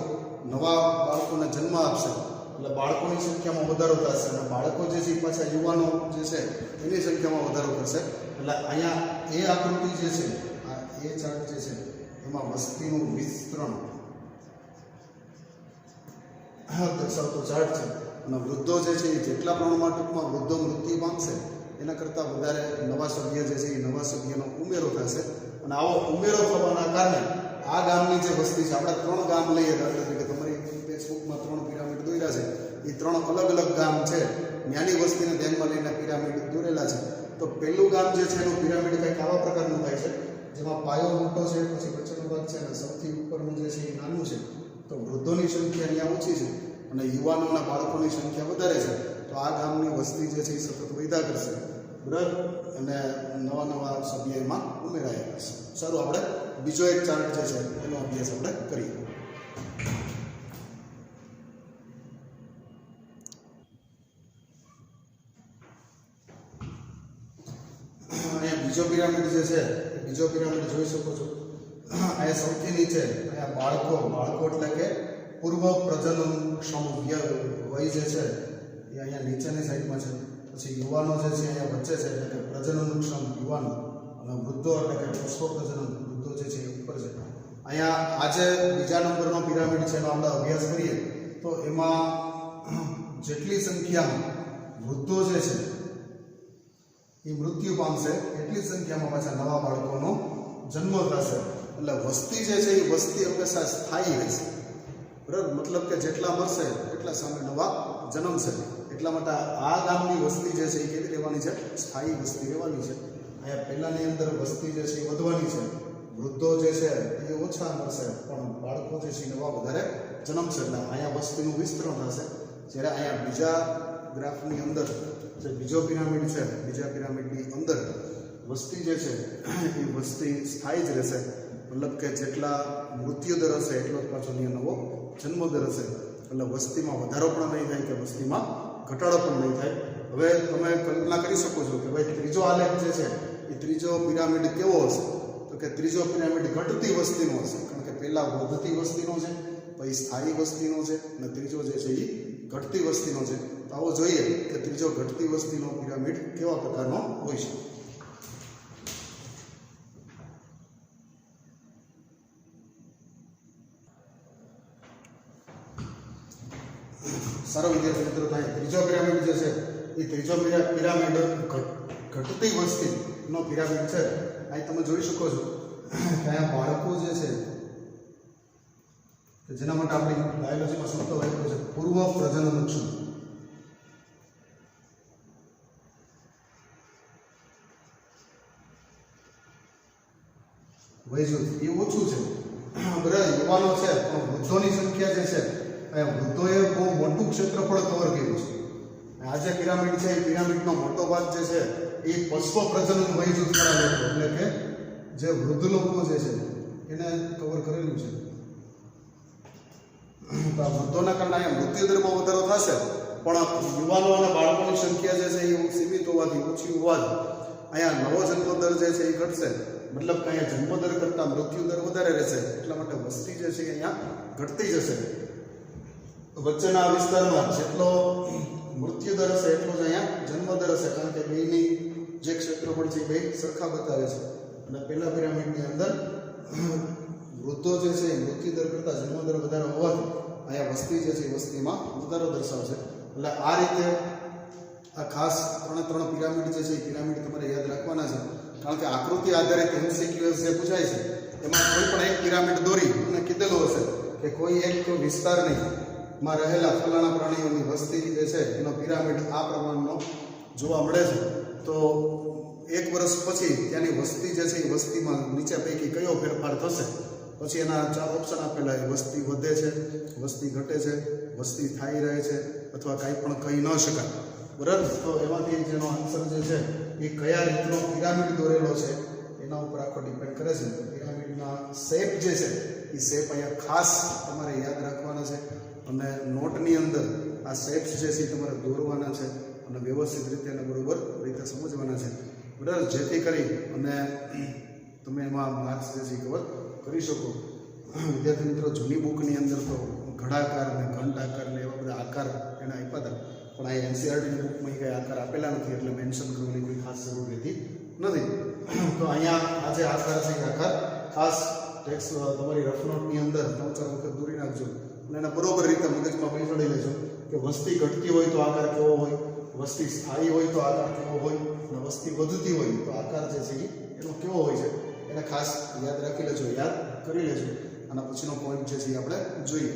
નવા બાળકોને જન્મ આપશે, એટલે બાળકોની સંખ્યામાં વધારો થશે, અને બાળકો જે છે એ પાછા યુવાનો જે છે એની સંખ્યામાં વધારો થશે. એટલે અહીંયા એ આકૃતિ જે છે, આ એ ચાર્ટ જે છે એમાં વસ્તીનું વિસ્તરણ દર્શાવતો ચાર્ટ છે. અને વૃદ્ધો જે છે એ જેટલા પ્રમાણમાં ટૂંકમાં વૃદ્ધો મૃત્યુ પામશે એના કરતાં વધારે નવા સભ્ય જે છે એ નવા સભ્યનો ઉમેરો થશે. અને આવો ઉમેરો થવાના કારણે આ ગામની જે વસ્તી છે, આપણે 3 ગામ લઈએ, દાખલા તરીકે તમારી ફેસબુકમાં 3 પિરામિડ દોર્યા છે, એ 3 અલગ અલગ ગામ છે, ત્યાંની વસ્તીને ધ્યાનમાં લઈને પિરામિડ દોરેલા છે. તો પહેલું ગામ જે છે એનું પિરામિડ કંઈક આવા પ્રકારનું થાય છે, જેમાં પાયો મોટો છે, પછી વચ્ચેનો ભાગ છે, અને સૌથી ઉપરનું જે છે એ નાનું છે. તો વૃદ્ધોની સંખ્યા ત્યાં ઓછી છે અને યુવાનો અને બાળકોની સંખ્યા વધારે છે. તો આ ગામની વસ્તી જે છે એ સતત વધ્યા કરશે, બરાબર, અને નવા નવા સભ્ય એમાં ઉમેરાયા કરશે. સારું, આપણે બીજો એક ચાર્ટ જે છે એનો અભ્યાસ આપણે કરીએ. અહીંયા બીજો પિરામિડ જે છે એ બીજો પિરામિડ જોઈ શકો છો. અહીંયા સૌથી નીચે અહીંયા બાળકો એટલે કે પૂર્વ પ્રજનનક્ષમ વય જે છે એ અહીંયા નીચેની સાઈડમાં છે. પછી યુવાનો જે છે અહીંયા વચ્ચે છે એટલે કે પ્રજનનક્ષમ યુવાનો, અને વૃદ્ધો એટલે કે પુષ્પ પ્રજનન વૃદ્ધો જે છે એ ઉપર છે. અહીંયા આજે બીજા નંબરનો પિરામિડ છે એનો આપણે અભ્યાસ કરીએ તો એમાં જેટલી સંખ્યામાં વૃદ્ધો જે છે એ મૃત્યુ પામશે એટલી સંખ્યામાં પાછા નવા બાળકોનો જન્મ થશે. એટલે વસ્તી જે છે એ વસ્તી હંમેશા સ્થાયી રહેશે, બરાબર, મતલબ કે જેટલા મરશે એટલા સામે નવા જન્મશે. એટલા માટે આ ગામની વસ્તી જે છે એ કેવી રહેવાની છે? સ્થાયી વસ્તી રહેવાની છે. અહીંયા પહેલાંની અંદર વસ્તી જે છે એ વધવાની છે, વૃદ્ધો જે છે એ ઓછા મરશે, પણ બાળકો જે છે નવા વધારે જન્મશે. એટલે અહીંયા વસ્તીનું વિસ્તરણ થશે. જ્યારે અહીંયા બીજા ગ્રાફની અંદર જે બીજો પિરામિડ છે, બીજા પિરામિડની અંદર વસ્તી જે છે એ વસ્તી સ્થાયી જ રહેશે. મતલબ કે જેટલા મૃત્યુ દર હશે એટલો જ પાછો નવો જન્મ દર હશે. એટલે વસ્તીમાં વધારો પણ નહીં થાય કે વસ્તીમાં ઘટાડો પણ નહીં થાય. હવે તમે કલ્પના કરી શકો છો કે ભાઈ ત્રીજો આલેખ જે છે એ ત્રીજો પિરામિડ કેવો હશે? તો કે ત્રીજો પિરામિડ ઘટતી વસ્તીનો હશે, કારણ કે પહેલાં વધતી વસ્તીનો છે, પછી સ્થાયી વસ્તીનો છે, અને ત્રીજો જે છે એ ઘટતી વસ્તીનો છે. તો આવો જોઈએ કે ત્રીજો ઘટતી વસ્તીનો પિરામિડ કેવા પ્રકારનો હોય છે. સારો વિદ્યાર્થી મિત્રો, થાય ત્રીજો પિરામિડ જે છે એ ત્રીજો પિરામિડ ઘટતી વસ્તીનો પિરામિડ છે. અહીં તમે જોઈ શકો છો કે અહીંયા બાળકો જે છે કે જેના માટે આપણી બાયોલોજીમાં શબ્દ વાપર્યો છે પૂર્વ પ્રજનનક્ષમ. વયજૂથ એ ઓછું છે, બધા યુવાનો છે પણ વૃદ્ધોની સંખ્યા જે છે અહીંયા વૃદ્ધોએ બહુ મોટું ક્ષેત્રફળ કવર કર્યું છે. આ જે પિરામિડ છે એ પિરામિડનો મોટો ભાગ જે છે એ પશ્વ પ્રજનન વયજૂથ વાળા લોકો એટલે કે જે વૃદ્ધ લોકો જે છે એને કવર કરેલું છે. તો આ વૃદ્ધોના કારણે અહીંયા મૃત્યુદરમાં વધારો થશે, પણ યુવાનો અને બાળકોની સંખ્યા જે છે એ સીમિત હોવાથી, ઓછી હોવાથી અહીંયા નવો જન્મદર જે છે એ ઘટશે. મતલબ કે અહીંયા જન્મદર કરતાં મૃત્યુદર વધારે રહેશે, એટલા માટે વસ્તી જે છે અહીંયા ઘટતી જશે. વચ્ચેના વિસ્તારમાં જેટલો મૃત્યુદર હશે એટલો જ અહીંયા જન્મદર હશે, કારણ કે બેની જે ક્ષેત્રફળ છે એ બે સરખા બતાવે છે. અને પહેલા પિરામિડની અંદર વૃદ્ધો જે છે એ મૃત્યુદર કરતાં જન્મદર વધારે હોવાથી અહીંયા વસ્તી જે છે એ વસ્તીમાં વધારો દર્શાવશે. એટલે આ રીતે આ ખાસ ત્રણ પિરામિડ જે છે એ પિરામિડ તમારે યાદ રાખવાના છે, કારણ કે આકૃતિ આધારિત MCQs જે પૂછાય છે એમાં કોઈ પણ એક પિરામિડ દોરી અને કીધેલું હશે કે કોઈ એક વિસ્તારની માં રહેલા ફલાણા પ્રાણીઓની વસ્તી જે છે એનો પિરામિડ આ પ્રમાણનો જોવા મળે છે. તો 1 વર્ષ પછી ત્યાંની વસ્તી જે છે એ વસ્તીમાં નીચે પૈકી કયો ફેરફાર થશે, પછી એના 4 ઓપ્શન આપેલા છે. વસ્તી વધે છે, વસ્તી ઘટે છે, વસ્તી સ્થાયી રહે છે, અથવા કાંઈ પણ કહી ન શકાય. બરાબર, તો એમાંથી જેનો આન્સર જે છે એ કયા રીતનો પિરામિડ દોરેલો છે એના ઉપર આખો ડિપેન્ડ કરે છે. પિરામિડના શેપ જે છે એ શેપ અહીંયા ખાસ તમારે યાદ રાખવાના છે, અને નોટની અંદર આ શેપ્સ જે છે તમારે દોરવાના છે અને વ્યવસ્થિત રીતે અને બરોબર રીતે સમજવાના છે. બરાબર, જેથી કરી અને તમે એમાં માર્ક્સ જે છે કવર કરી શકો. વિદ્યાર્થી મિત્રો, જૂની બુકની અંદર તો ઘડાકાર ને ઘંટ આકાર ને એવા બધા આકાર એને આપ્યા હતા, પણ આ NCERTની બુકમાં કંઈ આકાર આપેલા નથી, એટલે મેન્શન કરવાની કોઈ ખાસ જરૂર રહેતી નથી. તો અહીંયા આ જે આકાર છે એ આકાર ખાસ ટેક્સ્ટ તમારી રફ નોટની અંદર 3-4 વખત દોરી નાખજો અને એના બરોબર રીતે મગજમાં બેસાડી લેજો કે વસ્તી ઘટતી હોય તો આકાર કેવો હોય, વસ્તી સ્થાયી હોય તો આકાર કેવો હોય, અને વસ્તી વધતી હોય તો આકાર જે છે એનો કેવો હોય છે એને ખાસ યાદ રાખી લેજો, યાદ કરી લેજો. આના પછીનો પોઈન્ટ જે છે એ આપણે જોઈએ.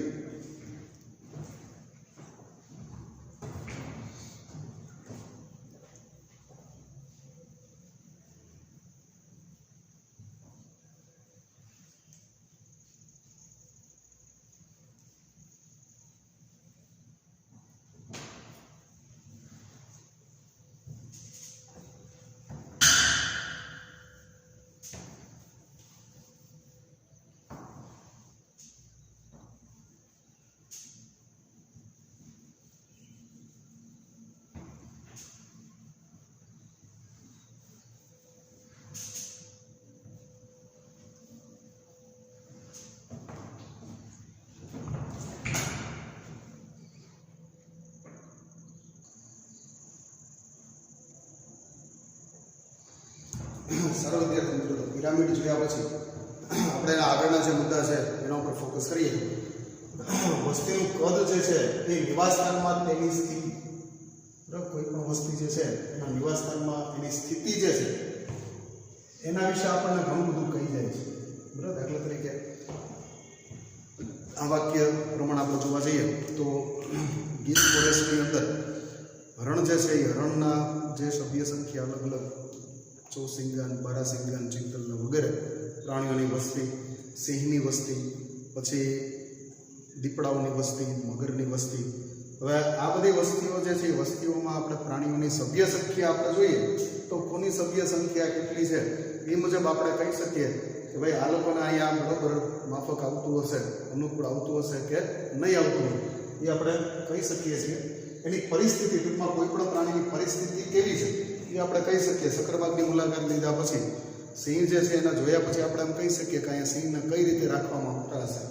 સારો વિદ્યાર્થી મિત્રો, પિરામિડ જોયા પછી આપણે એના આગળના જે મુદ્દા છે એના ઉપર ફોકસ કરીએ. વસ્તીનું કદ જે છે એ નિવાસસ્થાનમાં તેની સ્થિતિ, બરાબર, કોઈ પણ વસ્તી જે છે એના નિવાસસ્થાનમાં એની સ્થિતિ જે છે એના વિશે આપણને ઘણું બધું કહી જાય છે. બરાબર, દાખલા તરીકે આ વાક્ય પ્રમાણે આપણે જોવા જઈએ તો ગીર ફોરેસ્ટની અંદર હરણ જે છે એ હરણના જે સભ્ય સંખ્યા અલગ અલગ ચોસિંગાન, બારાસિંગાન, ચિંતલ વગેરે પ્રાણીઓની વસ્તી, સિંહની વસ્તી, પછી દીપડાઓની વસ્તી, મગરની વસ્તી. હવે આ બધી વસ્તીઓ જે છે એ વસ્તીઓમાં આપણે પ્રાણીઓની સભ્ય સંખ્યા આપણે જોઈએ તો કોની સભ્ય સંખ્યા કેટલી છે એ મુજબ આપણે કહી શકીએ કે ભાઈ આ લોકોને અહીંયા બરોબર માફક આવતું હશે, અનુકૂળ આવતું હશે કે નહીં આવતું હોય એ આપણે કહી શકીએ છીએ. એની પરિસ્થિતિ, ટૂંકમાં કોઈ પણ પ્રાણીની પરિસ્થિતિ કેવી છે એ આપણે કહી શકીએ. સકરબાગની મુલાકાત લીધા પછી સિંહ જે છે એના જોયા પછી આપણે એમ કહી શકીએ કે અહીંયા સિંહને કઈ રીતે રાખવામાં આવતા હશે.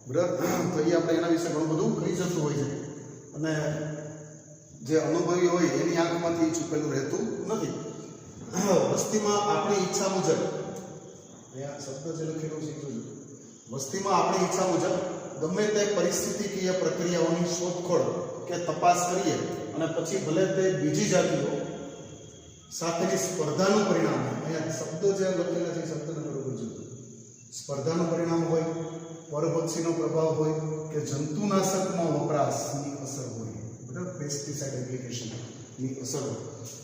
બરાબર, તો એ આપણે એના વિશે ઘણું બધું કહી જતું હોય છે, અને જે અનુભવી હોય એની આંખમાંથી છુપેલું રહેતું નથી. વસ્તીમાં આપણી ઈચ્છા મુજબ, અહીંયા શબ્દ જે લખેલો છે જોયું, વસ્તીમાં આપણી ઈચ્છા મુજબ ગમે તે પરિસ્થિતિકીય પ્રક્રિયાઓની શોધખોળ કે તપાસ કરીએ અને પછી ભલે તે બીજી જાતિઓ સાથેની સ્પર્ધાનું પરિણામ, અહીંયા શબ્દ જે લખેલા છે શબ્દને બરોબર જોયું, સ્પર્ધાનું પરિણામ હોય, પરપક્ષીનો પ્રભાવ હોય કે જંતુનાશકનો વપરાશની અસર હોય, બરાબર, પેસ્ટિસાઇડ એપ્લિકેશન, ની અસરો.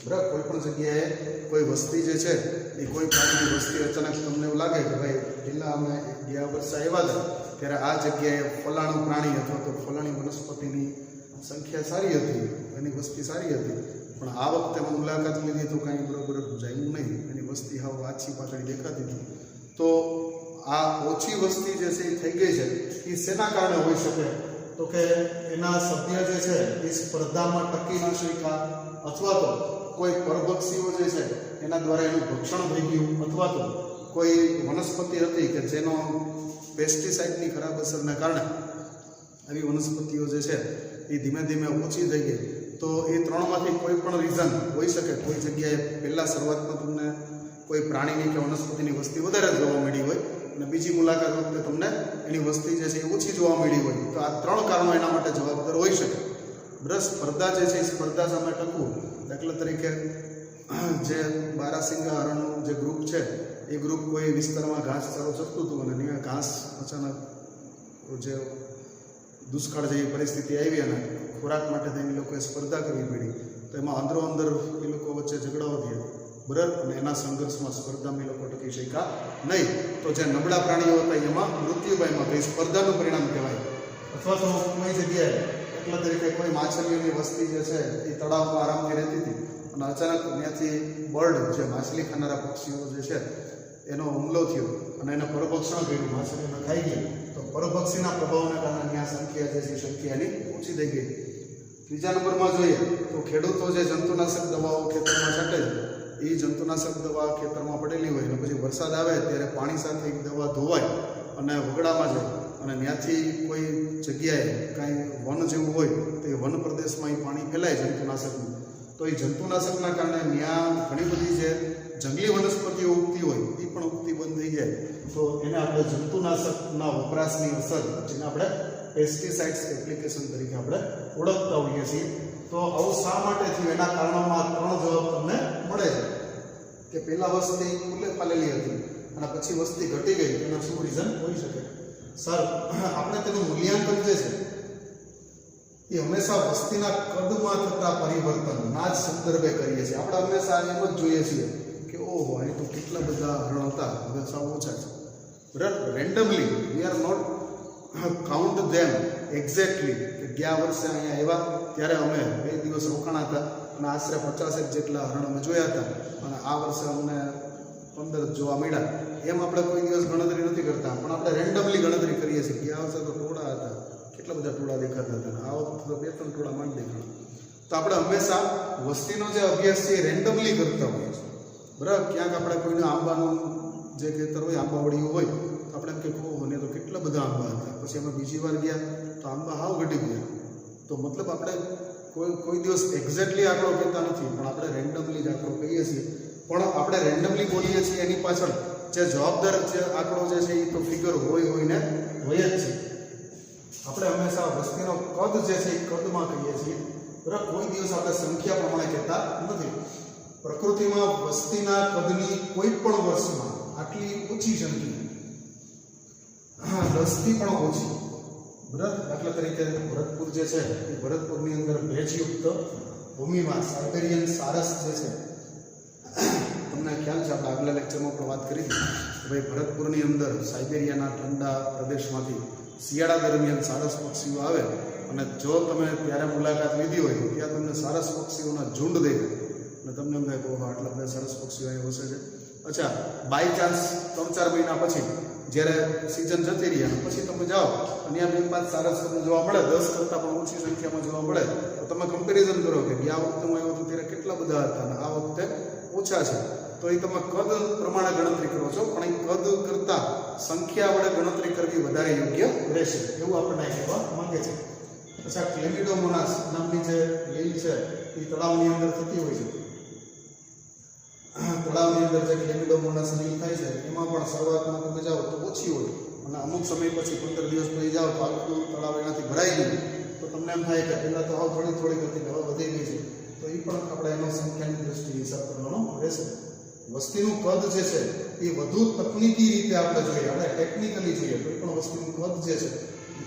બરાબર, કોઈ પણ જગ્યાએ કોઈ વસ્તી જે છે એ કોઈ પ્રાણીની વસ્તી અચાનક તમને એવું લાગે કે ભાઈ પહેલાં અમે ગયા વર્ષે આવ્યા હતા ત્યારે આ જગ્યાએ ફલાણું પ્રાણી અથવા તો ફલાણી વનસ્પતિની સંખ્યા સારી હતી, એની વસ્તી સારી હતી, પણ આ વખતે અમે મુલાકાત લીધી તો કાંઈ બરોબર જામ્યું નહીં, એની વસ્તી હાવ આછી પાતળી દેખાતી હતી. તો આ ઓછી વસ્તી જે છે એ થઈ ગઈ છે એ શેના કારણે હોઈ શકે? તો કે એના સભ્ય જે છે એ સ્પર્ધામાં ટકી ન શક્યા, અથવા તો કોઈ પરભક્ષીઓ જે છે એના દ્વારા એનું ભક્ષણ થઈ ગયું, અથવા તો કોઈ વનસ્પતિ હતી કે જેનો પેસ્ટિસાઇડની ખરાબ અસરના કારણે આવી વનસ્પતિઓ જે છે એ ધીમે ધીમે ઓછી થઈ ગઈ. તો એ ત્રણમાંથી કોઈ પણ રીઝન હોઈ શકે. કોઈ જગ્યાએ પહેલાં શરૂઆતમાં તમને કોઈ પ્રાણીની કે વનસ્પતિની વસ્તી વધારે જોવા મળી હોય અને બીજી મુલાકાત વખતે તમને એની વસ્તી જે છે એ ઓછી જોવા મળી હોય, તો આ ત્રણ કારણો એના માટે જવાબદાર હોઈ શકે. બસ સ્પર્ધા જે છે એ સ્પર્ધા સામે ટકવું. દાખલા તરીકે જે બારાસિંગા હરણનું જે ગ્રુપ છે એ ગ્રુપ કોઈ વિસ્તારમાં ઘાસચારો ચરતું હતું અને ત્યાં ઘાસ અચાનક જે દુષ્કાળ જેવી પરિસ્થિતિ આવી અને ખોરાક માટે થઈને એ લોકોએ સ્પર્ધા કરવી પડી. તો એમાં અંદરો અંદર એ લોકો વચ્ચે ઝઘડાઓ થયા, બરાબર, અને એના સંઘર્ષમાં સ્પર્ધામાં એ લોકો ટકી શક્યા નહીં. તો જે નબળા પ્રાણીઓ હતા એમાં મૃત્યુ પામ્યા, તો એ સ્પર્ધાનું પરિણામ કહેવાય. અથવા તો કોઈ જગ્યાએ દાખલા તરીકે કોઈ માછલીઓની વસ્તી જે છે એ તળાવમાં આરામથી રહેતી હતી અને અચાનક ત્યાંથી બર્ડ, જે માછલી ખાનારા પક્ષીઓ જે છે એનો હુમલો થયો અને એને પરભક્ષણ કર્યું, માછલીઓને ખાઈ ગઈ. તો પરભક્ષીના પ્રભાવના કારણે ત્યાં સંખ્યા જે છે સંખ્યાની ઓછી થઈ ગઈ. ત્રીજા નંબરમાં જોઈએ તો ખેડૂતો જે જંતુનાશક દવાઓ ખેતરમાં છાંટે છે, એ જંતુનાશક દવા ખેતરમાં પડેલી હોય અને પછી વરસાદ આવે ત્યારે પાણી સાથે એ દવા ધોવાય અને વગડામાં જાય અને ત્યાંથી કોઈ જગ્યાએ કાંઈ વન જેવું હોય તો એ વન પ્રદેશમાં એ પાણી ફેલાય જંતુનાશકનું. તો એ જંતુનાશકના કારણે ત્યાં ઘણી બધી જે જંગલી વનસ્પતિઓ ઉગતી હોય એ પણ ઉગતી બંધ થઈ જાય. તો એને આપણે જંતુનાશકના વપરાશની અસર, જેને આપણે પેસ્ટિસાઇડ્સ એપ્લિકેશન તરીકે આપણે ઓળખતા હોઈએ છીએ. તો આવું શા માટે થયું? એના કારણોમાં ત્રણ જવાબ તમને મળે છે કે પહેલા વસ્તી ફૂલે ફાલેલી હતી અને પછી વસ્તી ઘટી ગઈ. એના શું રીઝન હોઈ શકે? સર, આપણે તેનું મૂલ્યાંકન જે છે એ હંમેશા વસ્તીના કદમાં થતા પરિવર્તનના જ સંદર્ભે કરીએ છીએ. આપણે હંમેશા એમ જ જોઈએ છીએ કે ઓહો, અહીં તો કેટલા બધા હરણ હતા, હવે સાવ ઓછા છે. બરાબર, randomly we are not count them exactly કે ગયા વર્ષે અહીંયા આવ્યા ત્યારે અમે 2 દિવસ રોકાણા હતા અને આશરે 50 જેટલા હરણ અમે જોયા હતા અને આ વર્ષે અમને 15 જોવા મળ્યા. એમ આપણે કોઈ દિવસ ગણતરી નથી કરતા, પણ આપણે રેન્ડમલી ગણતરી કરીએ છીએ. ગયા વર્ષે તો ટોળા હતા, કેટલા બધા ટોળા દેખાતા હતા, આ વખતે તો 2-3 ટોળા માંડ દેખાણા. તો આપણે હંમેશા વસ્તીનો જે અભ્યાસ છે એ રેન્ડમલી કરતા હોઈએ છીએ. બરાબર, ક્યાંક આપણે કોઈને આંબાનું જે ખેતર હોય, આંબાવડીઓ હોય, તો આપણે એમ કે ઓહો, ને તો કેટલા બધા આંબા હતા. પછી અમે બીજી વાર ગયા તો આંબા હાવ ઘટી ગયા. તો મતલબ આપણે કોઈ દિવસ એક્ઝેક્ટલી આંકડો કહેતા નથી, પણ આપણે રેન્ડમલી જ આંકડો કહીએ છીએ. પણ આપણે રેન્ડમલી બોલીએ છીએ એની પાછળ જે જવાબદાર જે આંકડો જે છે એ તો ફિગર હોય ને હોય જ છે. આપણે હંમેશા વસ્તીનો કદ જે છે એ કદમાં કહીએ છીએ. બરાબર, કોઈ દિવસ આપણે સંખ્યા પ્રમાણે કહેતા નથી. પ્રકૃતિમાં વસ્તીના કદની કોઈ પણ વર્ષમાં આટલી ઓછી સંખ્યા 10થી પણ ઓછી. બરાબર, દાખલા તરીકે ભરતપુર જે છે એ ભરતપુરની અંદર ભેજયુક્ત ભૂમિમાં સાઇબેરિયન સારસ જે છે, તમને ખ્યાલ છે આપણે આગલા લેક્ચરમાં પણ વાત કરી હતી કે ભાઈ ભરતપુરની અંદર સાઇબેરિયાના ઠંડા પ્રદેશમાંથી શિયાળા દરમિયાન સારસ પક્ષીઓ આવે અને જો તમે ત્યારે મુલાકાત લીધી હોય તો ત્યાં તમને સારસ પક્ષીઓના ઝુંડ દેખાય અને તમને એમ થાય કે આટલા બધા સરસ પક્ષીઓ અહીં વસે છે. અચ્છા, બાય ચાન્સ 3-4 મહિના પછી જ્યારે સિઝન જતી રહી અને પછી તમે જાઓ અને ત્યાં 2-5 સારસ તમને જોવા મળે, 10 કરતાં પણ ઓછી સંખ્યામાં જોવા મળે, તો તમે કમ્પેરિઝન કરો કે ગયા વખતે હું આવ્યો હતો ત્યારે કેટલા બધા હતા અને આ વખતે ઓછા છે. તો એ તમે કદ પ્રમાણે ગણતરી કરો છો, પણ એ કદ કરતાં સંખ્યા વડે ગણતરી કરવી વધારે યોગ્ય રહેશે, એવું આપણને કહેવા માંગે છે. અચ્છા, ક્લેમિડોમોનાસ નામની જે લીલ છે એ તળાવની અંદર થતી હોય છે. તળાવની અંદર જે ક્લેમિડોમોનાસ લીલ થાય છે એમાં પણ શરૂઆતમાં તમે જાઓ તો ઓછી હોય અને અમુક સમય પછી 15 દિવસ પછી જાઓ તો આખું તળાવ એનાથી ભરાઈ ગયું. તો તમને એમ થાય કે પહેલાં તો આવ થોડી હતી, હવે વધી ગઈ છે. તો એ પણ આપણે એનો સંખ્યાની દ્રષ્ટિએ હિસાબ કરવાનો રહેશે. વસ્તીનું કદ જે છે એ વધુ તકનીકી રીતે આપણે જોઈએ, આપણે ટેકનિકલી જોઈએ તો પણ વસ્તીનું કદ જે છે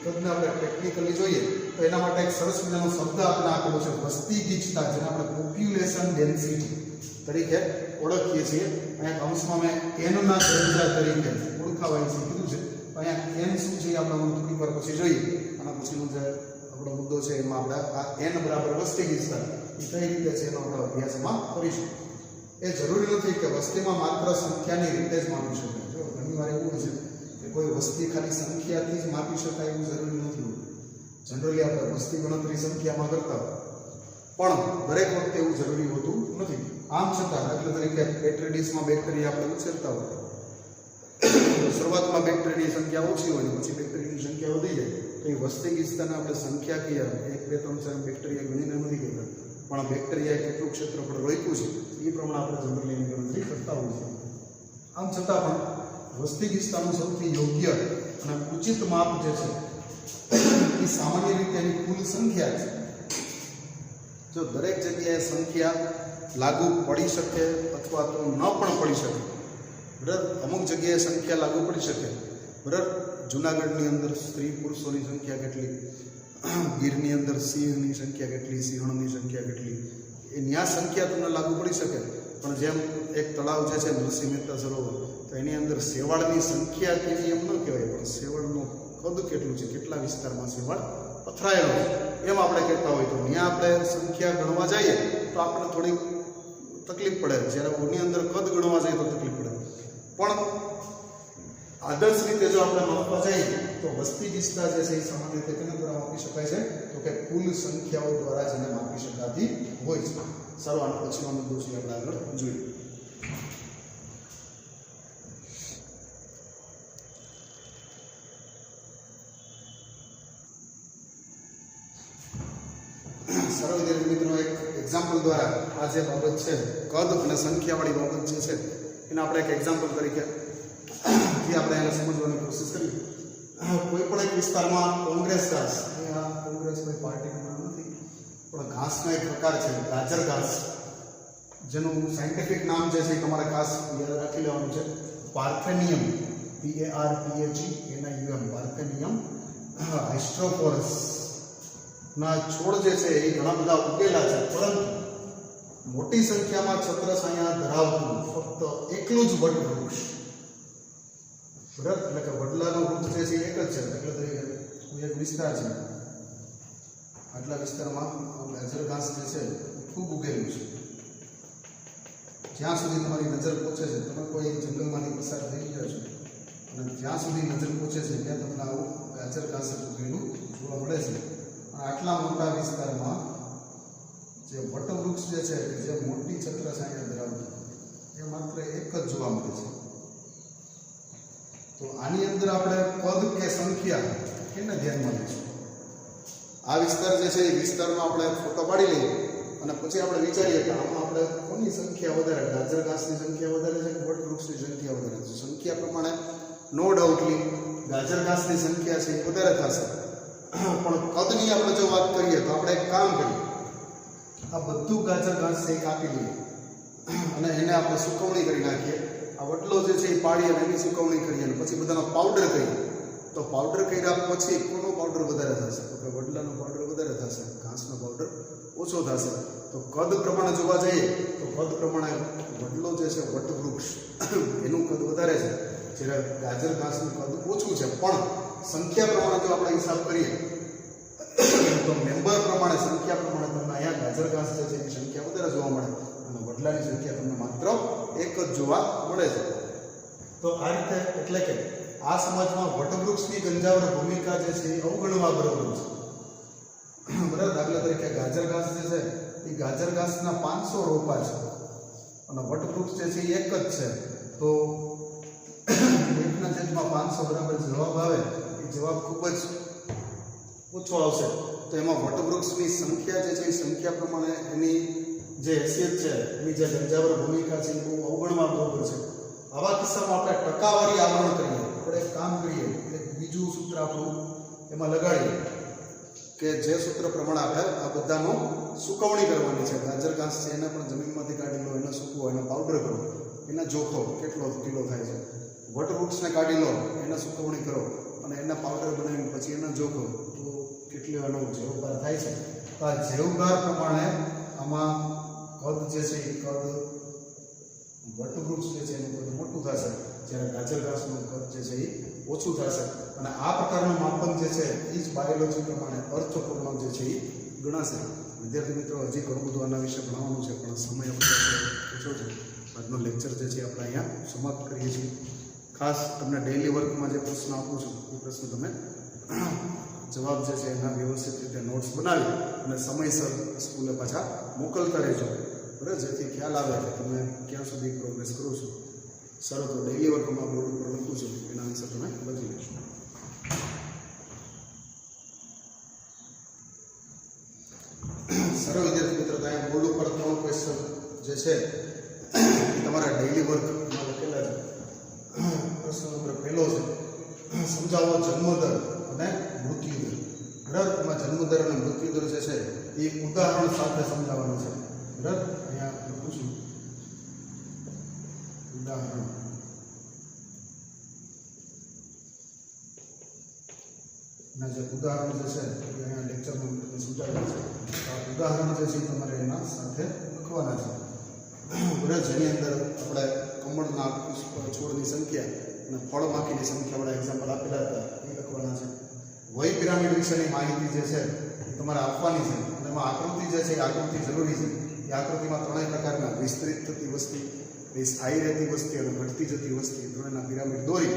કદને આપણે ટેકનિકલી જોઈએ તો એના માટે એક સરસ મજાનો શબ્દ આપણે આપેલો છે વસ્તી ગીચતા, જેને આપણે પોપ્યુલેશન ડેન્સિટી તરીકે ઓળખીએ છીએ. અહીંયા કૌંસમાં મેં એનના દરજ્જા તરીકે ઓળખાવાય છે કીધું છે. અહીંયા એન શું છે આપણે થોડીક વાર પછી જોઈએ. આના પછીનો જે આપણો મુદ્દો છે એમાં આપણે આ એન બરાબર વસ્તી ગીચતા એ કઈ રીતે છે એનો આપણે અભ્યાસમાં કરીશું. એ જરૂરી નથી કે વસ્તીમાં માત્ર સંખ્યાની રીતે જ માપી શકાય. જો ઘણી વાર એવું છે કે કોઈ વસ્તી ખાલી સંખ્યાથી જ માપી શકાય એવું જરૂરી નથી. જનરલી આપણે વસ્તી ગણતરી સંખ્યામાં કરતા પણ દરેક વખતે એવું જરૂરી હોતું નથી. આમ છતાં દાખલા તરીકે પેટ્રી ડીશમાં બેક્ટેરિયા આપણે ઉછેરતા હોય, શરૂઆતમાં બેક્ટેરિયાની સંખ્યા ઓછી હોય પછી બેક્ટેરિયાની સંખ્યા વધી જાય તો એ વસ્તી ગીચતાને આપણે સંખ્યાકીય 1 2 3 4 બેક્ટેરિયા ગણીને નથી કહેતા, પણ બેક્ટેરિયાએ કેટલું ક્ષેત્રફળ રોક્યું છે એ પ્રમાણે આપણે જનરલી એની ગણતરી કરતા હોઈએ છીએ. આમ છતાં પણ વસ્તી ગીચતાનું સૌથી યોગ્ય અને ઉચિત માપ જે છે એ સામાન્ય રીતે એની કુલ સંખ્યા છે. જો દરેક જગ્યાએ સંખ્યા લાગુ પડી શકે અથવા તો ન પણ પડી શકે, બરાબર. અમુક જગ્યાએ સંખ્યા લાગુ પડી શકે, બરાબર. જુનાગઢની અંદર સ્ત્રી પુરુષોની સંખ્યા કેટલી, ગીરની અંદર સિંહની સંખ્યા કેટલી, સિંહણની સંખ્યા કેટલી, એ ન્યા સંખ્યા તમને લાગુ પડી શકે. પણ જેમ એક તળાવ જે છે નરસિંહ મહેતા સરોવર, તો એની અંદર શેવાળની સંખ્યા કેવી એમ ન કહેવાય, પણ શેવાળનું કદ કેટલું છે, કેટલા વિસ્તારમાં શેવાળ પથરાયેલો છે એમ આપણે કહેતા હોય. તો ત્યાં આપણે સંખ્યા ગણવા જઈએ તો આપણને થોડી તકલીફ પડે, જ્યારે ઓની અંદર કદ ગણવા જઈએ તો તકલીફ પડે. પણ આદર્શ રીતે જો આપણે માપવા જઈએ તો વસ્તી ગીચતા જે છે એ સામાન્ય રીતે કેના દ્વારા માપી શકાય છે તો કે કુલ સંખ્યાઓ દ્વારા જેને માપી શકાતી હોય છે. સારો, આનો પછીનો મુદ્દો છે આપણે આગળ જોઈએ. સારો વિદ્યાર્થી મિત્રો, એક એક્ઝામ્પલ દ્વારા આ જે બાબત છે કદ અને સંખ્યાવાળી બાબત જે છે એને આપણે એક એક્ઝામ્પલ તરીકે આપણે એને સમજવાની કોશિશ કરીએ. કોઈ પણ એક વિસ્તારમાં કોંગ્રેસ ઘાસ, અહીંયા કોંગ્રેસ કોઈ પાર્ટીનું નામ નથી પણ ઘાસનો એક પ્રકાર છે ગાજર ઘાસ, જેનું સાયન્ટિફિક નામ જે છે એ તમારે ખાસ યાદ રાખી લેવાનું છે. પાર્થેનિયમ, PARTHENIUM, પાર્થેનિયમ હાઇસ્ટ્રોફોરસ ના છોડ જે છે એ ઘણા બધા ઉગેલા છે, પરંતુ મોટી સંખ્યામાં છત્રછાયા ધરાવતું ફક્ત એકલું જ વટવૃક્ષ, બરાબર. એટલે કે વડલાનું વૃક્ષ જે છે એક જ છે. એટલે તરીકે એક વિસ્તાર છે, આટલા વિસ્તારમાં ગાજર ઘાસ જે છે ખૂબ ઉગેલું છે. જ્યાં સુધી તમારી નજર પહોંચે છે, તમે કોઈ જંગલમાંથી પસાર થઈ ગયા છો અને જ્યાં સુધી નજર પહોંચે છે ત્યાં તમને આવું ગાજર ઘાસ ઉગેલું જોવા મળે છે. આટલા મોટા વિસ્તારમાં જે વટવૃક્ષ જે છે કે જે મોટી છત્રછાયા ધરાવતું એ માત્ર એક જ જોવા મળે છે. તો આની અંદર આપણે પદ કે સંખ્યા કેને ધ્યાનમાં લઈશું? આ વિસ્તાર જે છે એ વિસ્તારમાં આપણે ફોટો પાડી લઈએ અને પછી આપણે વિચારીએ કે આમાં આપણે કોની સંખ્યા વધારે, ગાજર ઘાસની સંખ્યા વધારે છે કે વટવૃક્ષની સંખ્યા વધારે છે? સંખ્યા પ્રમાણે નો ડાઉટલી ગાજર ઘાસની સંખ્યા છે એ વધારે થશે, પણ કદની આપણે જો વાત કરીએ તો આપણે એક કામ કરીએ, આ બધું ગાજર ઘાસ છે એ કાપી લઈએ અને એને આપણે સુકવણી કરી નાખીએ. આ વડલો જે છે એ પાડી અને એની સુકવણી કરીએ અને પછી બધાનો પાવડર કરીએ. તો પાવડર કર્યા પછી કોનો પાવડર વધારે થશે? તો કે વડલાનો પાવડર વધારે થશે, ઘાસનો પાવડર ઓછો થશે. તો કદ પ્રમાણે જોવા જઈએ તો કદ પ્રમાણે વડલો જે છે વટવૃક્ષ એનું કદ વધારે છે, જ્યારે ગાજર ઘાસનું કદ ઓછું છે. પણ સંખ્યા પ્રમાણે જો આપણે હિસાબ કરીએ તો મેમ્બર પ્રમાણે, સંખ્યા પ્રમાણે તમને અહીંયા ગાજર ઘાસ જે છે એની સંખ્યા વધારે જોવા મળે અને વડલાની સંખ્યા તમને માત્ર એક જ જોવા મળે છે. તો આ રીતે એટલે કે આ સમાજમાં વટવૃક્ષની ગંજાવર ભૂમિકા જે છે એ અવગણવા બરોબર છે, બરાબર. દાખલા તરીકે ગાજર ઘાસ જે છે એ ગાજર ઘાસના 500 રોપા છે અને વટવૃક્ષ જે છે એ એક જ છે. તો 1/500 બરાબર જવાબ આવે એ જવાબ ખૂબ જ ઓછો આવશે. તો એમાં વટવૃક્ષની સંખ્યા જે છે એ સંખ્યા પ્રમાણે એની જે હેસિયત છે, એની જે ગંજાવર ભૂમિકા છે એ બહુ અવગણવા બરોબર છે. આવા કિસ્સામાં આપણે ટકાવારી આવરણ કરીએ, આપણે એક કામ કરીએ, એક બીજું સૂત્ર આપણું એમાં લગાડીએ કે જે સૂત્ર પ્રમાણે આપણે આ બધાનો સુકવણી કરવાની છે. ગાજર ઘાસ છે એને પણ જમીનમાંથી કાઢી લો, એને સૂકવો, એને પાવડર કરો, એને જોખો કેટલો કિલો થાય છે. વટવૃક્ષને કાઢી લો, એને સુકવણી કરો અને એના પાવડર બનાવીને પછી એના જોખો તો કેટલી આનો જેવભાર થાય છે. તો આ જેવભાર પ્રમાણે આમાં કદ જે છે એ કદ વટવૃક્ષ જે છે એનું કદ મોટું થશે, જ્યારે ગાજર ઘાસનું કદ જે છે એ ઓછું થશે. અને આ પ્રકારનું માપન જે છે એ જ બાયોલોજી પ્રમાણે અર્થપૂર્ણ જે છે એ ગણાશે. વિદ્યાર્થી મિત્રો, હજી ઘણું બધું આના વિશે ભણવાનું છે, પણ સમય ઓછો છે. આજનો લેક્ચર જે છે આપણે અહીંયા સમાપ્ત કરીએ છીએ. ખાસ તમને ડેઇલી વર્કમાં જે પ્રશ્ન આપું છું એ પ્રશ્ન તમે જવાબ જે છે એના વ્યવસ્થિત રીતે નોટ્સ બનાવી અને સમયસર સ્કૂલે પાછા મોકલતા રહેજો, બરાબર, જેથી ખ્યાલ આવે કે તમે ક્યાં સુધી પ્રોગ્રેસ કરો છો. સારું, તો ડેઇલી વર્કમાં બોર્ડ ઉપર લખું છું, એના આન્સર તમે લખી લેશો. સારો વિદ્યાર્થી મિત્રો, અહીંયા બોર્ડ ઉપર 3 ક્વેશ્ચન જે છે તમારા ડેઇલી વર્કમાં લખેલા છે. પ્રશ્ન નંબર 1 છે, સમજાવો જન્મદર અને મૃત્યુદર. બરાબર, એમાં જન્મદર અને મૃત્યુદર જે છે એ ઉદાહરણ સાથે સમજાવવાનું છે. બરાબર, અહીંયા લખું છું ઉદાહરણ. ના જે ઉદાહરણ જે છે એ અહીંયા લેક્ચરમાં સમજાવેલું છે. આ ઉદાહરણ જે છે તમારે એના સાથે લખવાના છે. બરાબર, જેની અંદર આપણે કમળના પુષ્પ છોડની સંખ્યા અને ફળમાખીની સંખ્યાવાળા એક્ઝામ્પલ આપેલા હતા એ લખવાના છે. વય પિરામિડ વિશેની માહિતી જે છે એ તમારે આપવાની છે. અને એમાં આકૃતિ જે છે એ આકૃતિ જરૂરી છે. એ આકૃતિમાં 3 પ્રકારના વિસ્તૃત થતી વસ્તી, સ્થાયી રહેતી વસ્તી અને ઘટતી જતી વસ્તી, ત્રણેયના પિરામિડ દોરી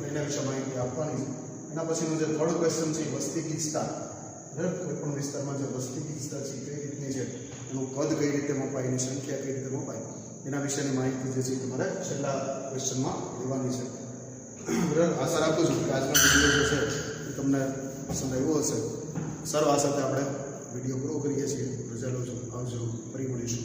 એના વિશે માહિતી આપવાની છે. એના પછીનો જે 3rd ક્વેશ્ચન છે વસ્તી ગીચતા. બરાબર, કોઈ પણ વિસ્તારમાં જે વસ્તી ગીચતા છે કઈ રીતની છે, એનું કદ કઈ રીતે મપાય, એની સંખ્યા કઈ રીતે મપાય, એના વિશેની માહિતી જે છે તમારે છેલ્લા ક્વેશ્ચનમાં લેવાની છે. બરાબર, આશા રાખું છું કે આજનો વિડીયો જે છે એ તમને પસંદ આવ્યો હશે. સારો, આ સાથે આપણે વિડીયો પૂરો કરીએ છીએ. રજા લઉં છું. આવજો, ફરી મળીશું.